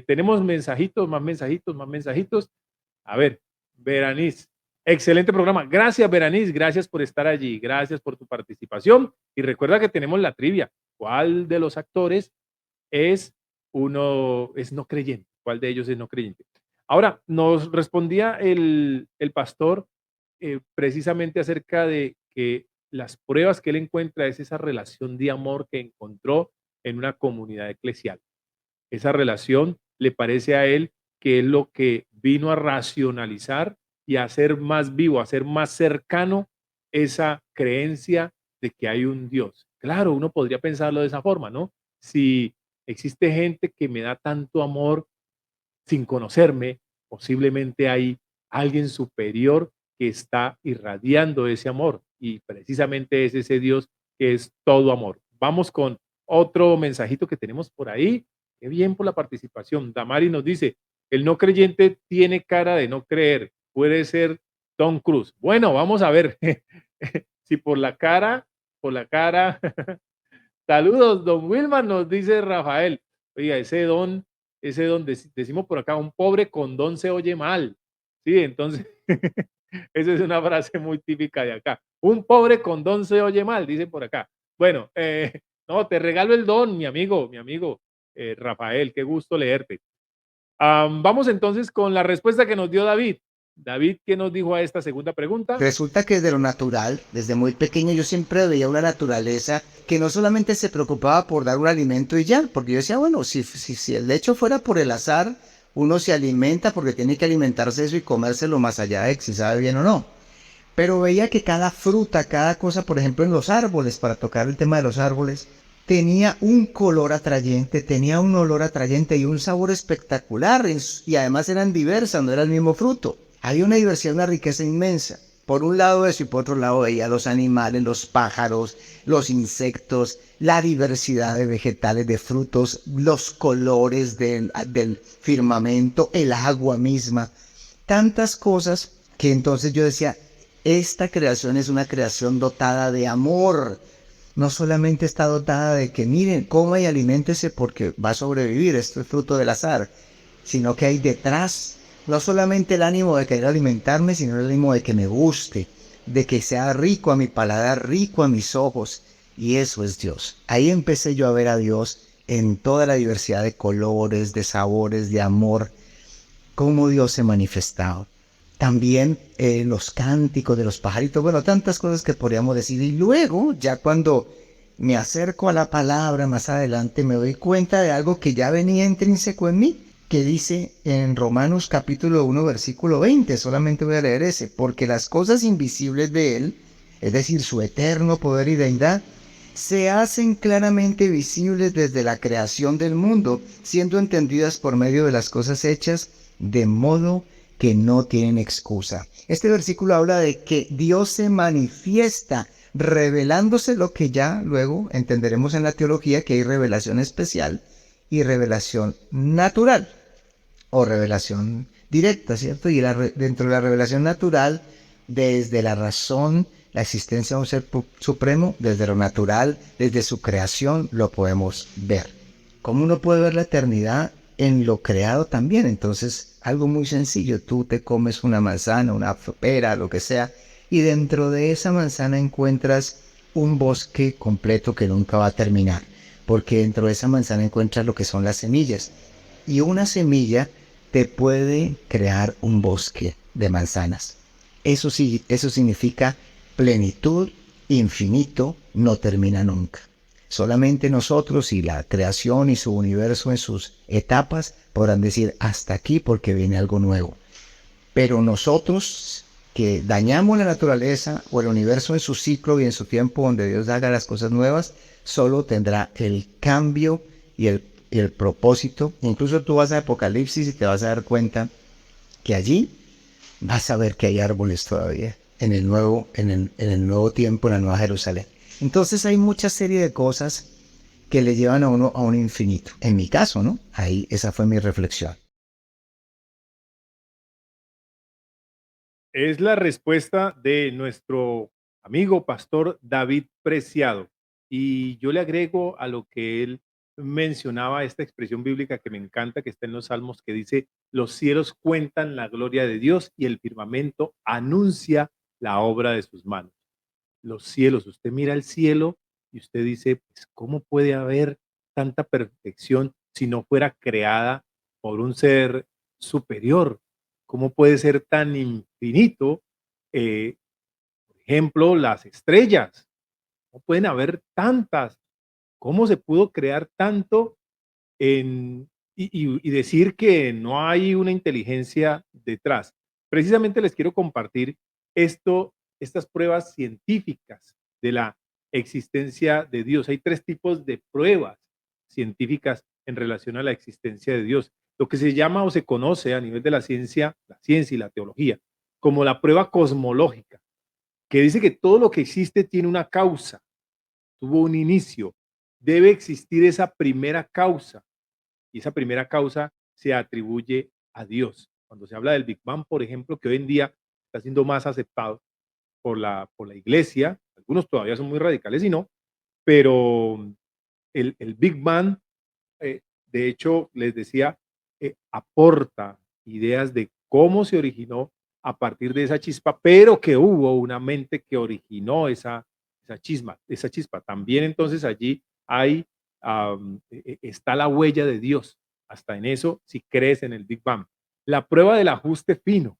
Tenemos mensajitos, más mensajitos, más mensajitos. A ver, Veraniz, excelente programa. Gracias, Veraniz, gracias por estar allí, gracias por tu participación. Y recuerda que tenemos la trivia. ¿Cuál de los actores es no creyente? ¿Cuál de ellos es no creyente? Ahora, nos respondía el pastor precisamente acerca de que las pruebas que él encuentra es esa relación de amor que encontró en una comunidad eclesial. Esa relación le parece a él que es lo que vino a racionalizar y a hacer más vivo, a hacer más cercano esa creencia de que hay un Dios. Claro, uno podría pensarlo de esa forma, ¿no? Si existe gente que me da tanto amor sin conocerme, posiblemente hay alguien superior que está irradiando ese amor y precisamente es ese Dios que es todo amor. Vamos con otro mensajito que tenemos por ahí. Qué bien por la participación. Damari nos dice, el no creyente tiene cara de no creer. Puede ser Tom Cruise. Bueno, vamos a ver si por la cara. Saludos, don Wilman, nos dice Rafael. Oiga, ese don, decimos por acá, un pobre con don se oye mal. Sí, entonces, esa es una frase muy típica de acá. Un pobre con don se oye mal, dice por acá. Bueno, no, te regalo el don, mi amigo Rafael, qué gusto leerte. Vamos entonces con la respuesta que nos dio David. David, ¿qué nos dijo a esta segunda pregunta? Resulta que desde lo natural, desde muy pequeño, yo siempre veía una naturaleza que no solamente se preocupaba por dar un alimento y ya, porque yo decía, bueno, si el hecho fuera por el azar, uno se alimenta porque tiene que alimentarse de eso y comérselo más allá de si sabe bien o no. Pero veía que cada fruta, cada cosa, por ejemplo en los árboles, para tocar el tema de los árboles, tenía un color atrayente, tenía un olor atrayente y un sabor espectacular, y además eran diversas, no era el mismo fruto. Había una diversidad, una riqueza inmensa. Por un lado eso y por otro lado veía los animales, los pájaros, los insectos, la diversidad de vegetales, de frutos, los colores del firmamento, el agua misma. Tantas cosas que entonces yo decía, esta creación es una creación dotada de amor. No solamente está dotada de que miren, coma y aliméntese porque va a sobrevivir, esto es fruto del azar, sino que hay detrás no solamente el ánimo de querer alimentarme, sino el ánimo de que me guste, de que sea rico a mi paladar, rico a mis ojos, y eso es Dios. Ahí empecé yo a ver a Dios en toda la diversidad de colores, de sabores, de amor, cómo Dios se manifestaba. También los cánticos de los pajaritos, bueno, tantas cosas que podríamos decir. Y luego, ya cuando me acerco a la palabra más adelante, me doy cuenta de algo que ya venía intrínseco en mí, que dice en Romanos capítulo 1, versículo 20, solamente voy a leer ese, porque las cosas invisibles de Él, es decir, su eterno poder y deidad, se hacen claramente visibles desde la creación del mundo, siendo entendidas por medio de las cosas hechas, de modo que no tienen excusa. Este versículo habla de que Dios se manifiesta revelándose lo que ya luego entenderemos en la teología, que hay revelación especial y revelación natural o revelación directa, ¿cierto? Y dentro de la revelación natural, desde la razón, la existencia de un ser supremo, desde lo natural, desde su creación, lo podemos ver. ¿Cómo uno puede ver la eternidad en lo creado también? Entonces, algo muy sencillo, tú te comes una manzana, una pera, lo que sea, y dentro de esa manzana encuentras un bosque completo que nunca va a terminar, porque dentro de esa manzana encuentras lo que son las semillas, y una semilla te puede crear un bosque de manzanas. Eso sí, eso significa plenitud, infinito, no termina nunca. Solamente nosotros y la creación y su universo en sus etapas podrán decir hasta aquí porque viene algo nuevo. Pero nosotros que dañamos la naturaleza o el universo en su ciclo y en su tiempo donde Dios haga las cosas nuevas, solo tendrá el cambio y el propósito. Incluso tú vas a Apocalipsis y te vas a dar cuenta que allí vas a ver que hay árboles todavía en el nuevo tiempo, en la Nueva Jerusalén. Entonces hay mucha serie de cosas que le llevan a uno a un infinito. En mi caso, ¿no? Ahí esa fue mi reflexión. Es la respuesta de nuestro amigo pastor David Preciado. Y yo le agrego a lo que él mencionaba esta expresión bíblica que me encanta, que está en los Salmos, que dice, los cielos cuentan la gloria de Dios y el firmamento anuncia la obra de sus manos. Los cielos, usted mira el cielo y usted dice, pues, ¿cómo puede haber tanta perfección si no fuera creada por un ser superior? ¿Cómo puede ser tan infinito? Por ejemplo, las estrellas. No pueden haber tantas. ¿Cómo se pudo crear tanto y decir que no hay una inteligencia detrás? Precisamente les quiero compartir estas pruebas científicas de la existencia de Dios. Hay tres tipos de pruebas científicas en relación a la existencia de Dios. Lo que se llama o se conoce a nivel de la ciencia y la teología, como la prueba cosmológica, que dice que todo lo que existe tiene una causa, tuvo un inicio, debe existir esa primera causa y esa primera causa se atribuye a Dios. Cuando se habla del Big Bang, por ejemplo, que hoy en día está siendo más aceptado por la iglesia, algunos todavía son muy radicales y no, pero el Big Bang, de hecho, les decía, aporta ideas de cómo se originó a partir de esa chispa, pero que hubo una mente que originó esa chispa. También entonces allí hay, está la huella de Dios, hasta en eso, si crees en el Big Bang. La prueba del ajuste fino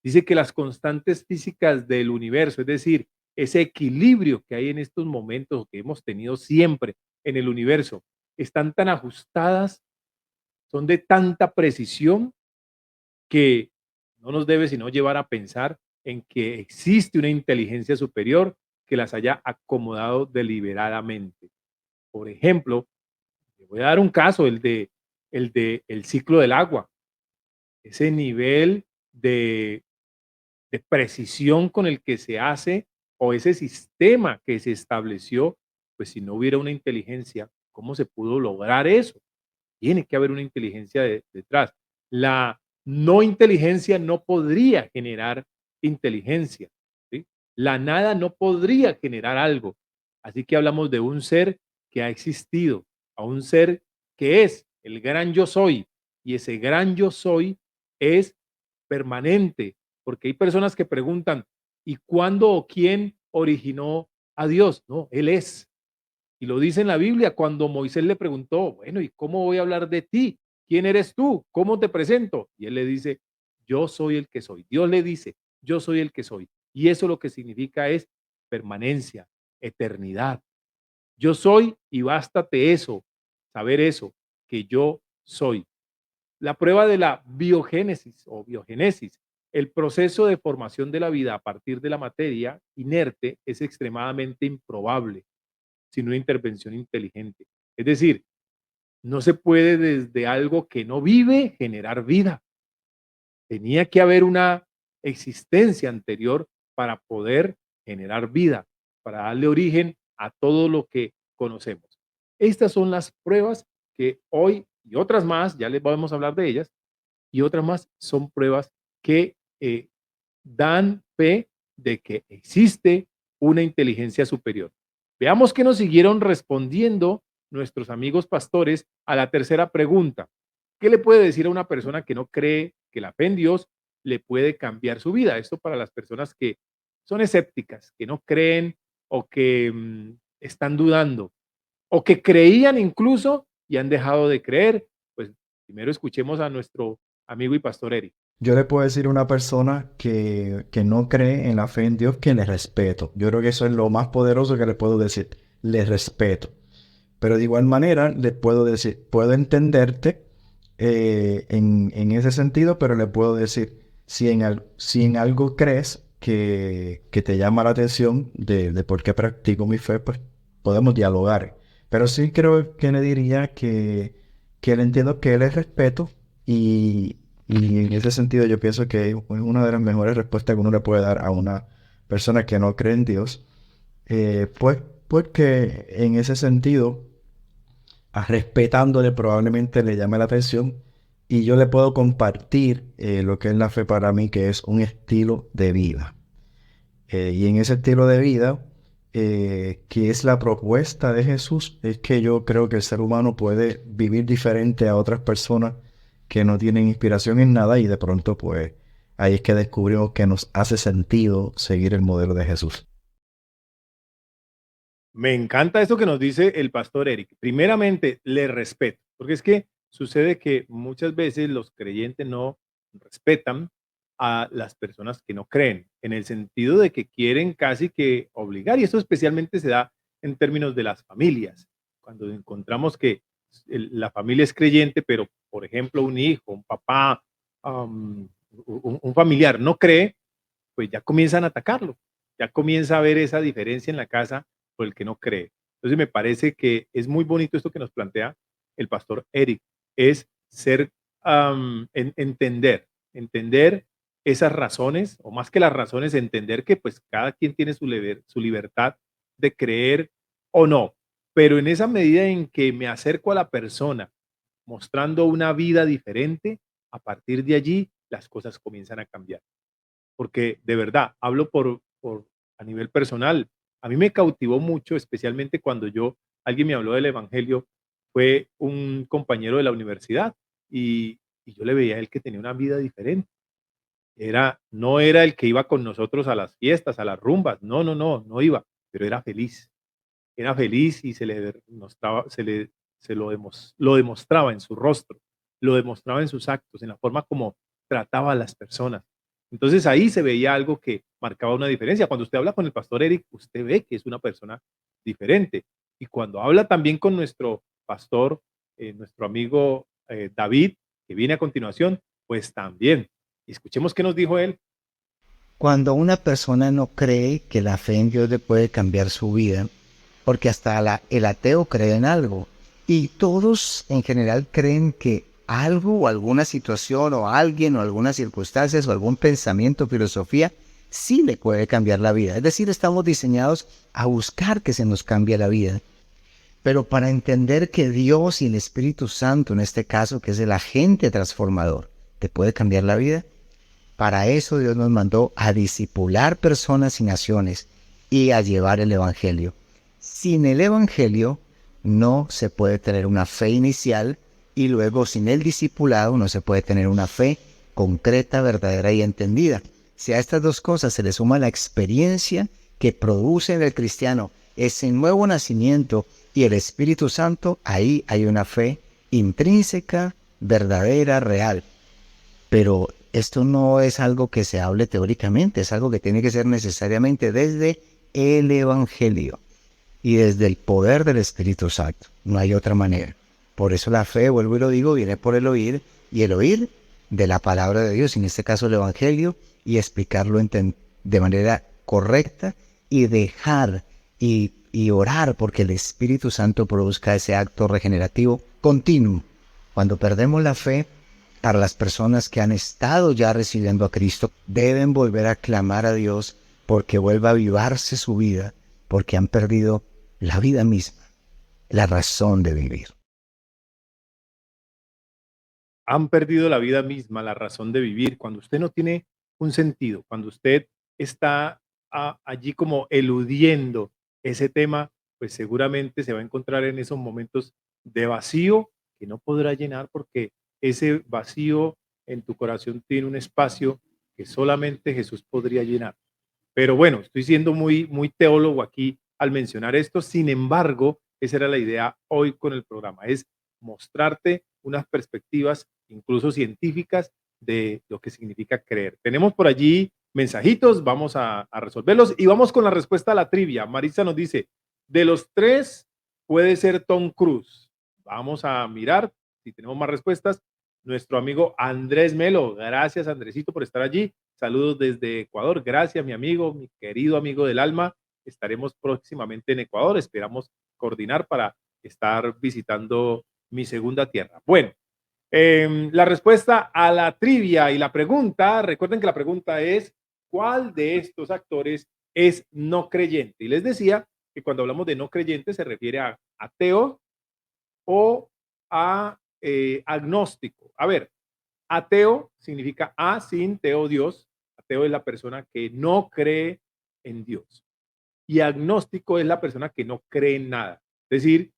dice que las constantes físicas del universo, es decir, ese equilibrio que hay en estos momentos, que hemos tenido siempre en el universo, están tan ajustadas, son de tanta precisión que no nos debe sino llevar a pensar en que existe una inteligencia superior que las haya acomodado deliberadamente. Por ejemplo, le voy a dar un caso, el ciclo del agua, ese nivel de precisión con el que se hace o ese sistema que se estableció, pues si no hubiera una inteligencia, ¿cómo se pudo lograr eso? Tiene que haber una inteligencia detrás. La no inteligencia no podría generar inteligencia, ¿sí? La nada no podría generar algo. Así que hablamos de un ser que ha existido, a un ser que es el gran yo soy, y ese gran yo soy es permanente, porque hay personas que preguntan, ¿y cuándo o quién originó a Dios? No, Él es. Y lo dice en la Biblia cuando Moisés le preguntó, bueno, ¿y cómo voy a hablar de ti? ¿Quién eres tú? ¿Cómo te presento? Y él le dice, yo soy el que soy. Dios le dice, yo soy el que soy. Y eso lo que significa es permanencia, eternidad. Yo soy y bástate eso, saber eso, que yo soy. La prueba de la biogénesis o biogenesis, el proceso de formación de la vida a partir de la materia inerte es extremadamente improbable sin una intervención inteligente. Es decir, no se puede desde algo que no vive generar vida. Tenía que haber una existencia anterior para poder generar vida, para darle origen a todo lo que conocemos. Estas son las pruebas que hoy y otras más, ya les vamos a hablar de ellas, y otras más son pruebas que dan fe de que existe una inteligencia superior. Veamos que nos siguieron respondiendo nuestros amigos pastores a la tercera pregunta. ¿Qué le puede decir a una persona que no cree que la fe en Dios le puede cambiar su vida? Esto para las personas que son escépticas, que no creen o que están dudando o que creían incluso y han dejado de creer. Pues primero escuchemos a nuestro amigo y pastor Eric. Yo le puedo decir a una persona que no cree en la fe en Dios que le respeto. Yo creo que eso es lo más poderoso que le puedo decir. Le respeto. Pero de igual manera le puedo decir, puedo entenderte en ese sentido, pero le puedo decir, si en algo crees que te llama la atención de por qué practico mi fe, pues podemos dialogar. Pero sí creo que le diría que le entiendo que le respeto y en ese sentido yo pienso que es una de las mejores respuestas que uno le puede dar a una persona que no cree en Dios. Pues porque en ese sentido, respetándole probablemente le llame la atención y yo le puedo compartir lo que es la fe para mí, que es un estilo de vida. Y en ese estilo de vida, que es la propuesta de Jesús, es que yo creo que el ser humano puede vivir diferente a otras personas que no tienen inspiración en nada y de pronto pues ahí es que descubrimos que nos hace sentido seguir el modelo de Jesús. Me encanta esto que nos dice el pastor Eric. Primeramente, le respeto, porque es que sucede que muchas veces los creyentes no respetan a las personas que no creen, en el sentido de que quieren casi que obligar, y eso especialmente se da en términos de las familias, cuando encontramos que la familia es creyente, pero por ejemplo un hijo, un papá, un familiar no cree, pues ya comienzan a atacarlo, ya comienza a haber esa diferencia en la casa por el que no cree. Entonces me parece que es muy bonito esto que nos plantea el pastor Eric, es ser, entender esas razones, o más que las razones, entender que pues cada quien tiene su libertad de creer o no, pero en esa medida en que me acerco a la persona mostrando una vida diferente, a partir de allí las cosas comienzan a cambiar. Porque de verdad, hablo a nivel personal, a mí me cautivó mucho, especialmente cuando alguien me habló del evangelio, fue un compañero de la universidad y yo le veía a él que tenía una vida diferente. No era el que iba con nosotros a las fiestas, a las rumbas, no, no, no, no iba, pero era feliz y mostraba, lo demostraba en su rostro, lo demostraba en sus actos, en la forma como trataba a las personas. Entonces ahí se veía algo que marcaba una diferencia. Cuando usted habla con el pastor Eric, usted ve que es una persona diferente. Y cuando habla también con nuestro pastor, nuestro amigo David, que viene a continuación, pues también. Escuchemos qué nos dijo él. Cuando una persona no cree que la fe en Dios le puede cambiar su vida, porque hasta el ateo cree en algo, y todos en general creen que algo o alguna situación o alguien o algunas circunstancias o algún pensamiento, filosofía, sí le puede cambiar la vida. Es decir, estamos diseñados a buscar que se nos cambie la vida. Pero para entender que Dios y el Espíritu Santo, en este caso, que es el agente transformador, te puede cambiar la vida, para eso Dios nos mandó a discipular personas y naciones y a llevar el Evangelio. Sin el Evangelio no se puede tener una fe inicial y luego sin el discipulado no se puede tener una fe concreta, verdadera y entendida. Si a estas dos cosas se le suma la experiencia que produce en el cristiano ese nuevo nacimiento y el Espíritu Santo, ahí hay una fe intrínseca, verdadera, real. Pero esto no es algo que se hable teóricamente, es algo que tiene que ser necesariamente desde el Evangelio y desde el poder del Espíritu Santo. No hay otra manera. Por eso la fe, vuelvo y lo digo, viene por el oír, y el oír de la palabra de Dios, en este caso el Evangelio, y explicarlo de manera correcta y dejar y orar porque el Espíritu Santo produzca ese acto regenerativo continuo. Cuando perdemos la fe, para las personas que han estado ya recibiendo a Cristo, deben volver a clamar a Dios porque vuelva a avivarse su vida, porque han perdido la vida misma, la razón de vivir. Han perdido la vida misma, la razón de vivir, cuando usted no tiene un sentido, cuando usted está allí como eludiendo ese tema, pues seguramente se va a encontrar en esos momentos de vacío que no podrá llenar porque ese vacío en tu corazón tiene un espacio que solamente Jesús podría llenar. Pero bueno, estoy siendo muy, muy teólogo aquí al mencionar esto. Sin embargo, esa era la idea hoy con el programa, es mostrarte unas perspectivas, incluso científicas, de lo que significa creer. Tenemos por allí mensajitos, vamos a resolverlos y vamos con la respuesta a la trivia. Marisa nos dice, de los tres puede ser Tom Cruise. Vamos a mirar si tenemos más respuestas. Nuestro amigo Andrés Melo, gracias Andresito por estar allí. Saludos desde Ecuador. Gracias, mi amigo, mi querido amigo del alma. Estaremos próximamente en Ecuador. Esperamos coordinar para estar visitando mi segunda tierra. Bueno, la respuesta a la trivia y la pregunta, recuerden que la pregunta es, ¿cuál de estos actores es no creyente? Y les decía que cuando hablamos de no creyente se refiere a ateo o a agnóstico. A ver, ateo significa a sin teo Dios. Ateo es la persona que no cree en Dios. Y agnóstico es la persona que no cree en nada. Es decir,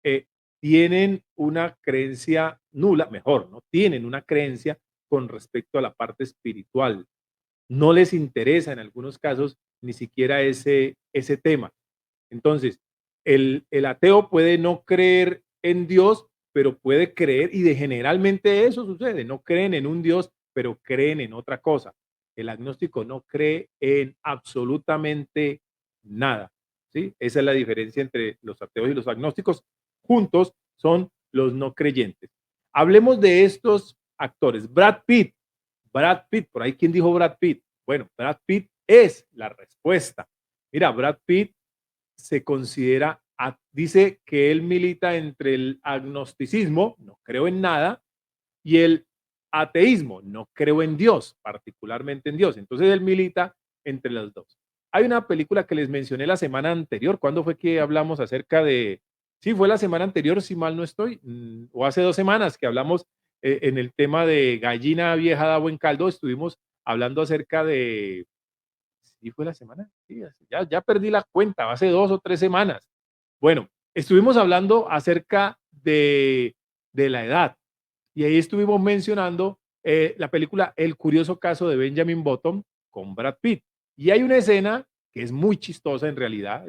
eh, tienen una creencia nula, mejor, ¿no? Tienen una creencia con respecto a la parte espiritual. No les interesa en algunos casos ni siquiera ese tema. Entonces, el ateo puede no creer en Dios, pero puede creer, y generalmente eso sucede, no creen en un Dios, pero creen en otra cosa. El agnóstico no cree en absolutamente nada, ¿sí? Esa es la diferencia entre los ateos y los agnósticos. Juntos son los no creyentes. Hablemos de estos actores. Brad Pitt. Brad Pitt, por ahí, ¿quién dijo Brad Pitt? Bueno, Brad Pitt es la respuesta. Mira, Brad Pitt se considera, dice que él milita entre el agnosticismo, no creo en nada, y el ateísmo, no creo en Dios, particularmente en Dios. Entonces él milita entre los dos. Hay una película que les mencioné la semana anterior. ¿Cuándo fue que hablamos acerca de? Sí, fue la semana anterior, si mal no estoy, o hace 2 semanas que hablamos en el tema de gallina vieja da buen caldo. Estuvimos hablando acerca de, sí fue la semana, sí, ya perdí la cuenta, hace 2 o 3 semanas. Bueno, estuvimos hablando acerca de la edad y ahí estuvimos mencionando la película El curioso caso de Benjamin Button con Brad Pitt. Y hay una escena que es muy chistosa en realidad,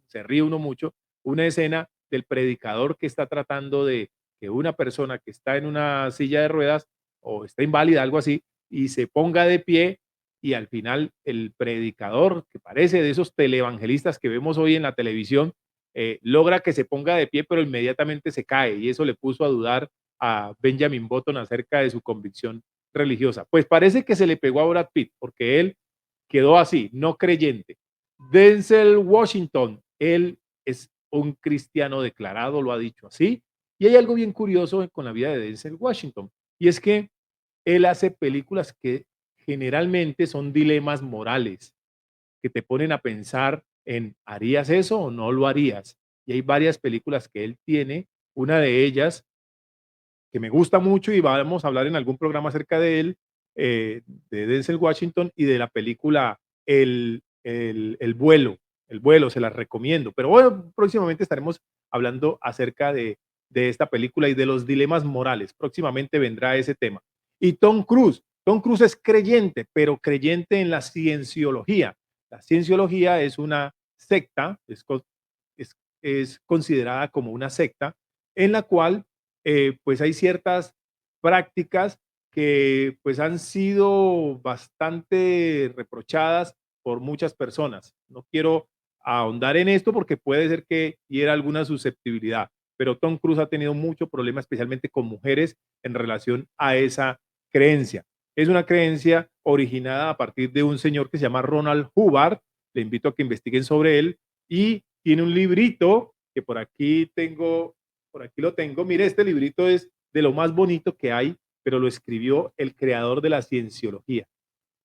se ríe uno mucho, una escena del predicador que está tratando de que una persona que está en una silla de ruedas o está inválida, algo así, y se ponga de pie y al final el predicador, que parece de esos televangelistas que vemos hoy en la televisión, logra que se ponga de pie, pero inmediatamente se cae y eso le puso a dudar a Benjamin Button acerca de su convicción religiosa. Pues parece que se le pegó a Brad Pitt porque él quedó así, no creyente. Denzel Washington, él es un cristiano declarado, lo ha dicho así. Y hay algo bien curioso con la vida de Denzel Washington, y es que él hace películas que generalmente son dilemas morales, que te ponen a pensar en, ¿harías eso o no lo harías? Y hay varias películas que él tiene, una de ellas que me gusta mucho y vamos a hablar en algún programa acerca de él, de Denzel Washington y de la película el vuelo, se las recomiendo. Pero bueno, próximamente estaremos hablando acerca de esta película y de los dilemas morales. Próximamente vendrá ese tema. Y Tom Cruise es creyente, pero creyente en la cienciología. La cienciología es una secta, es, es considerada como una secta en la cual pues hay ciertas prácticas que pues han sido bastante reprochadas por muchas personas. No quiero ahondar en esto porque puede ser que hiera alguna susceptibilidad, pero Tom Cruise ha tenido mucho problema, especialmente con mujeres, en relación a esa creencia. Es una creencia originada a partir de un señor que se llama Ronald Hubbard. Le invito a que investiguen sobre él y tiene un librito que por aquí lo tengo. Mire, este librito es de lo más bonito que hay, pero lo escribió el creador de la cienciología.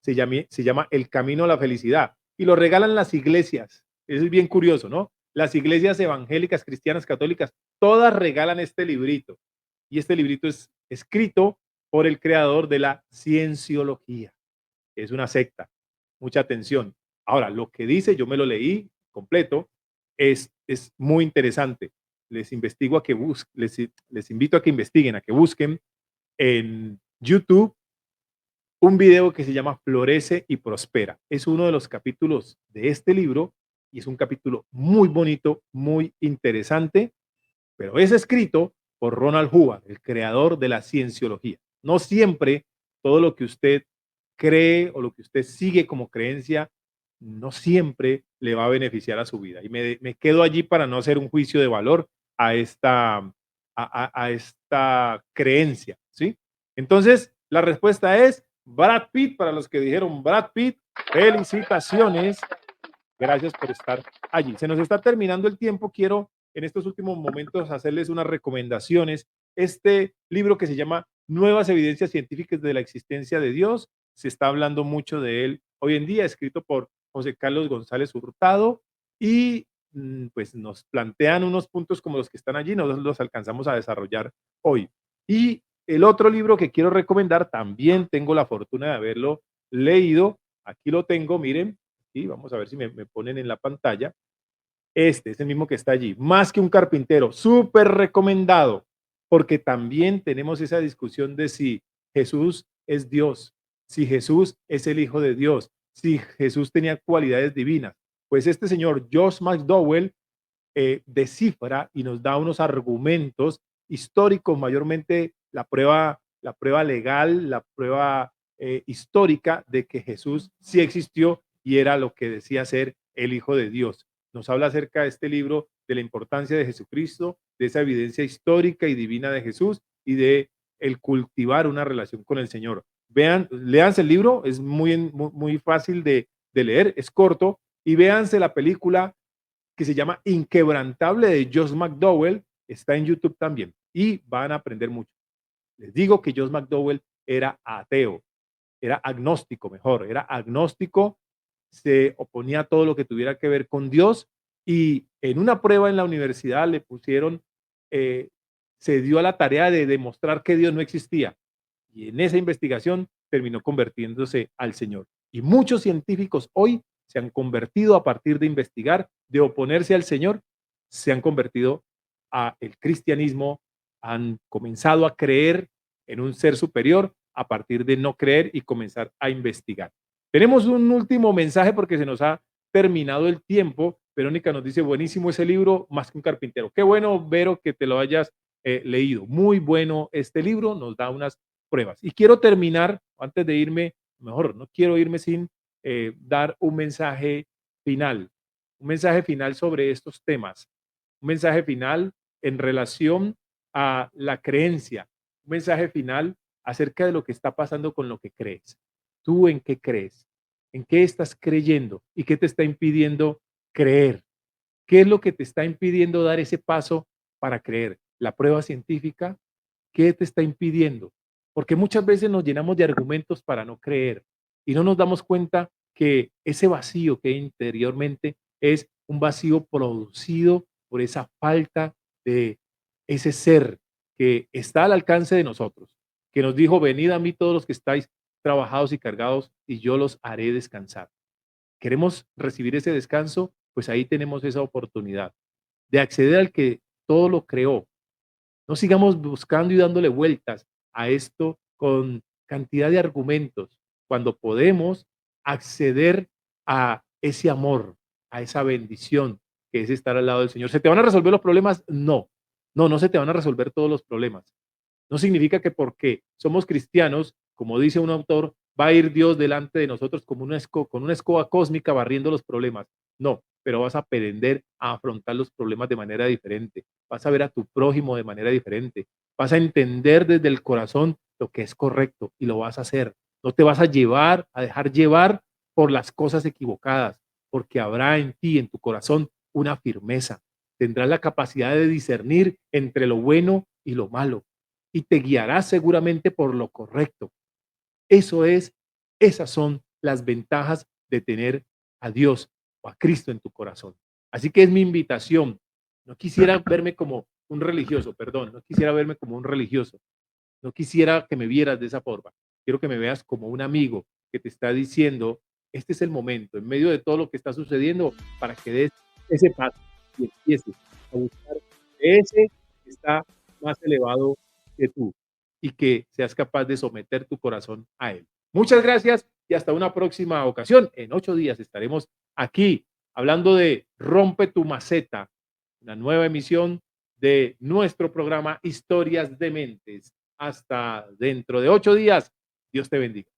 Se llama El Camino a la Felicidad y lo regalan las iglesias. Eso es bien curioso, ¿no? Las iglesias evangélicas, cristianas, católicas, todas regalan este librito. Y este librito es escrito por el creador de la cienciología. Es una secta. Mucha atención. Ahora, lo que dice, yo me lo leí completo, es muy interesante. Les investigo a que les invito a que investiguen, a que busquen en YouTube un video que se llama Florece y Prospera. Es uno de los capítulos de este libro y es un capítulo muy bonito, muy interesante, pero es escrito por Ronald Hubbard, el creador de la cienciología. No siempre todo lo que usted cree o lo que usted sigue como creencia, no siempre le va a beneficiar a su vida. Y me quedo allí para no hacer un juicio de valor a a esta creencia, ¿sí? Entonces, la respuesta es Brad Pitt. Para los que dijeron Brad Pitt, felicitaciones. Gracias por estar allí. Se nos está terminando el tiempo. Quiero en estos últimos momentos hacerles unas recomendaciones. Este libro que se llama Nuevas evidencias científicas de la existencia de Dios, se está hablando mucho de él hoy en día, escrito por José Carlos González Hurtado y pues nos plantean unos puntos como los que están allí, nosotros los alcanzamos a desarrollar hoy. Y el otro libro que quiero recomendar, también tengo la fortuna de haberlo leído, aquí lo tengo, miren, y vamos a ver si me ponen en la pantalla. Este es el mismo que está allí. Más que un carpintero, súper recomendado, porque también tenemos esa discusión de si Jesús es Dios, si Jesús es el Hijo de Dios, si Jesús tenía cualidades divinas. Pues este señor Josh McDowell descifra y nos da unos argumentos históricos, mayormente la prueba legal, la prueba histórica de que Jesús sí existió y era lo que decía ser el Hijo de Dios. Nos habla acerca de este libro, de la importancia de Jesucristo, de esa evidencia histórica y divina de Jesús y de el cultivar una relación con el Señor. Vean, léanse el libro, es muy fácil de leer, es corto, y véanse la película que se llama Inquebrantable de Josh McDowell, está en YouTube también, y van a aprender mucho. Les digo que Josh McDowell era ateo, era agnóstico, mejor, era agnóstico, se oponía a todo lo que tuviera que ver con Dios, y en una prueba en la universidad le pusieron, se dio a la tarea de demostrar que Dios no existía, y en esa investigación terminó convirtiéndose al Señor. Y muchos científicos hoy se han convertido a partir de investigar, de oponerse al Señor, se han convertido a el cristianismo, han comenzado a creer en un ser superior a partir de no creer y comenzar a investigar. Tenemos un último mensaje porque se nos ha terminado el tiempo. Verónica nos dice, buenísimo ese libro, Más que un carpintero. Qué bueno, Vero, que te lo hayas leído. Muy bueno este libro, nos da unas pruebas. Y quiero terminar, antes de irme, mejor, no quiero irme sin dar un mensaje final sobre estos temas, un mensaje final en relación a la creencia, un mensaje final acerca de lo que está pasando con lo que crees. ¿Tú en qué crees? ¿En qué estás creyendo? ¿Y qué te está impidiendo creer? ¿Qué es lo que te está impidiendo dar ese paso para creer? ¿La prueba científica? ¿Qué te está impidiendo? Porque muchas veces nos llenamos de argumentos para no creer y no nos damos cuenta que ese vacío que hay interiormente es un vacío producido por esa falta de ese ser que está al alcance de nosotros, que nos dijo, venid a mí todos los que estáis trabajados y cargados y yo los haré descansar. ¿Queremos recibir ese descanso? Pues ahí tenemos esa oportunidad de acceder al que todo lo creó. No sigamos buscando y dándole vueltas a esto con cantidad de argumentos, cuando podemos acceder a ese amor, a esa bendición que es estar al lado del Señor. ¿Se te van a resolver los problemas? No, no se te van a resolver todos los problemas. No significa que porque somos cristianos, como dice un autor, va a ir Dios delante de nosotros como con una escoba cósmica barriendo los problemas. No, pero vas a aprender a afrontar los problemas de manera diferente. Vas a ver a tu prójimo de manera diferente. Vas a entender desde el corazón lo que es correcto y lo vas a hacer. No te vas a dejar llevar por las cosas equivocadas, porque habrá en ti, en tu corazón, una firmeza. Tendrás la capacidad de discernir entre lo bueno y lo malo y te guiarás seguramente por lo correcto. Esas son las ventajas de tener a Dios o a Cristo en tu corazón. Así que es mi invitación. No quisiera verme como un religioso, perdón, no quisiera verme como un religioso. No quisiera que me vieras de esa forma. Quiero que me veas como un amigo que te está diciendo, este es el momento, en medio de todo lo que está sucediendo, para que des ese paso y empieces a buscar ese que está más elevado que tú y que seas capaz de someter tu corazón a él. Muchas gracias y hasta una próxima ocasión. En 8 días estaremos aquí hablando de Rompe tu maceta, una nueva emisión de nuestro programa Historias de Mentes. Hasta dentro de 8 días. Dios te bendiga.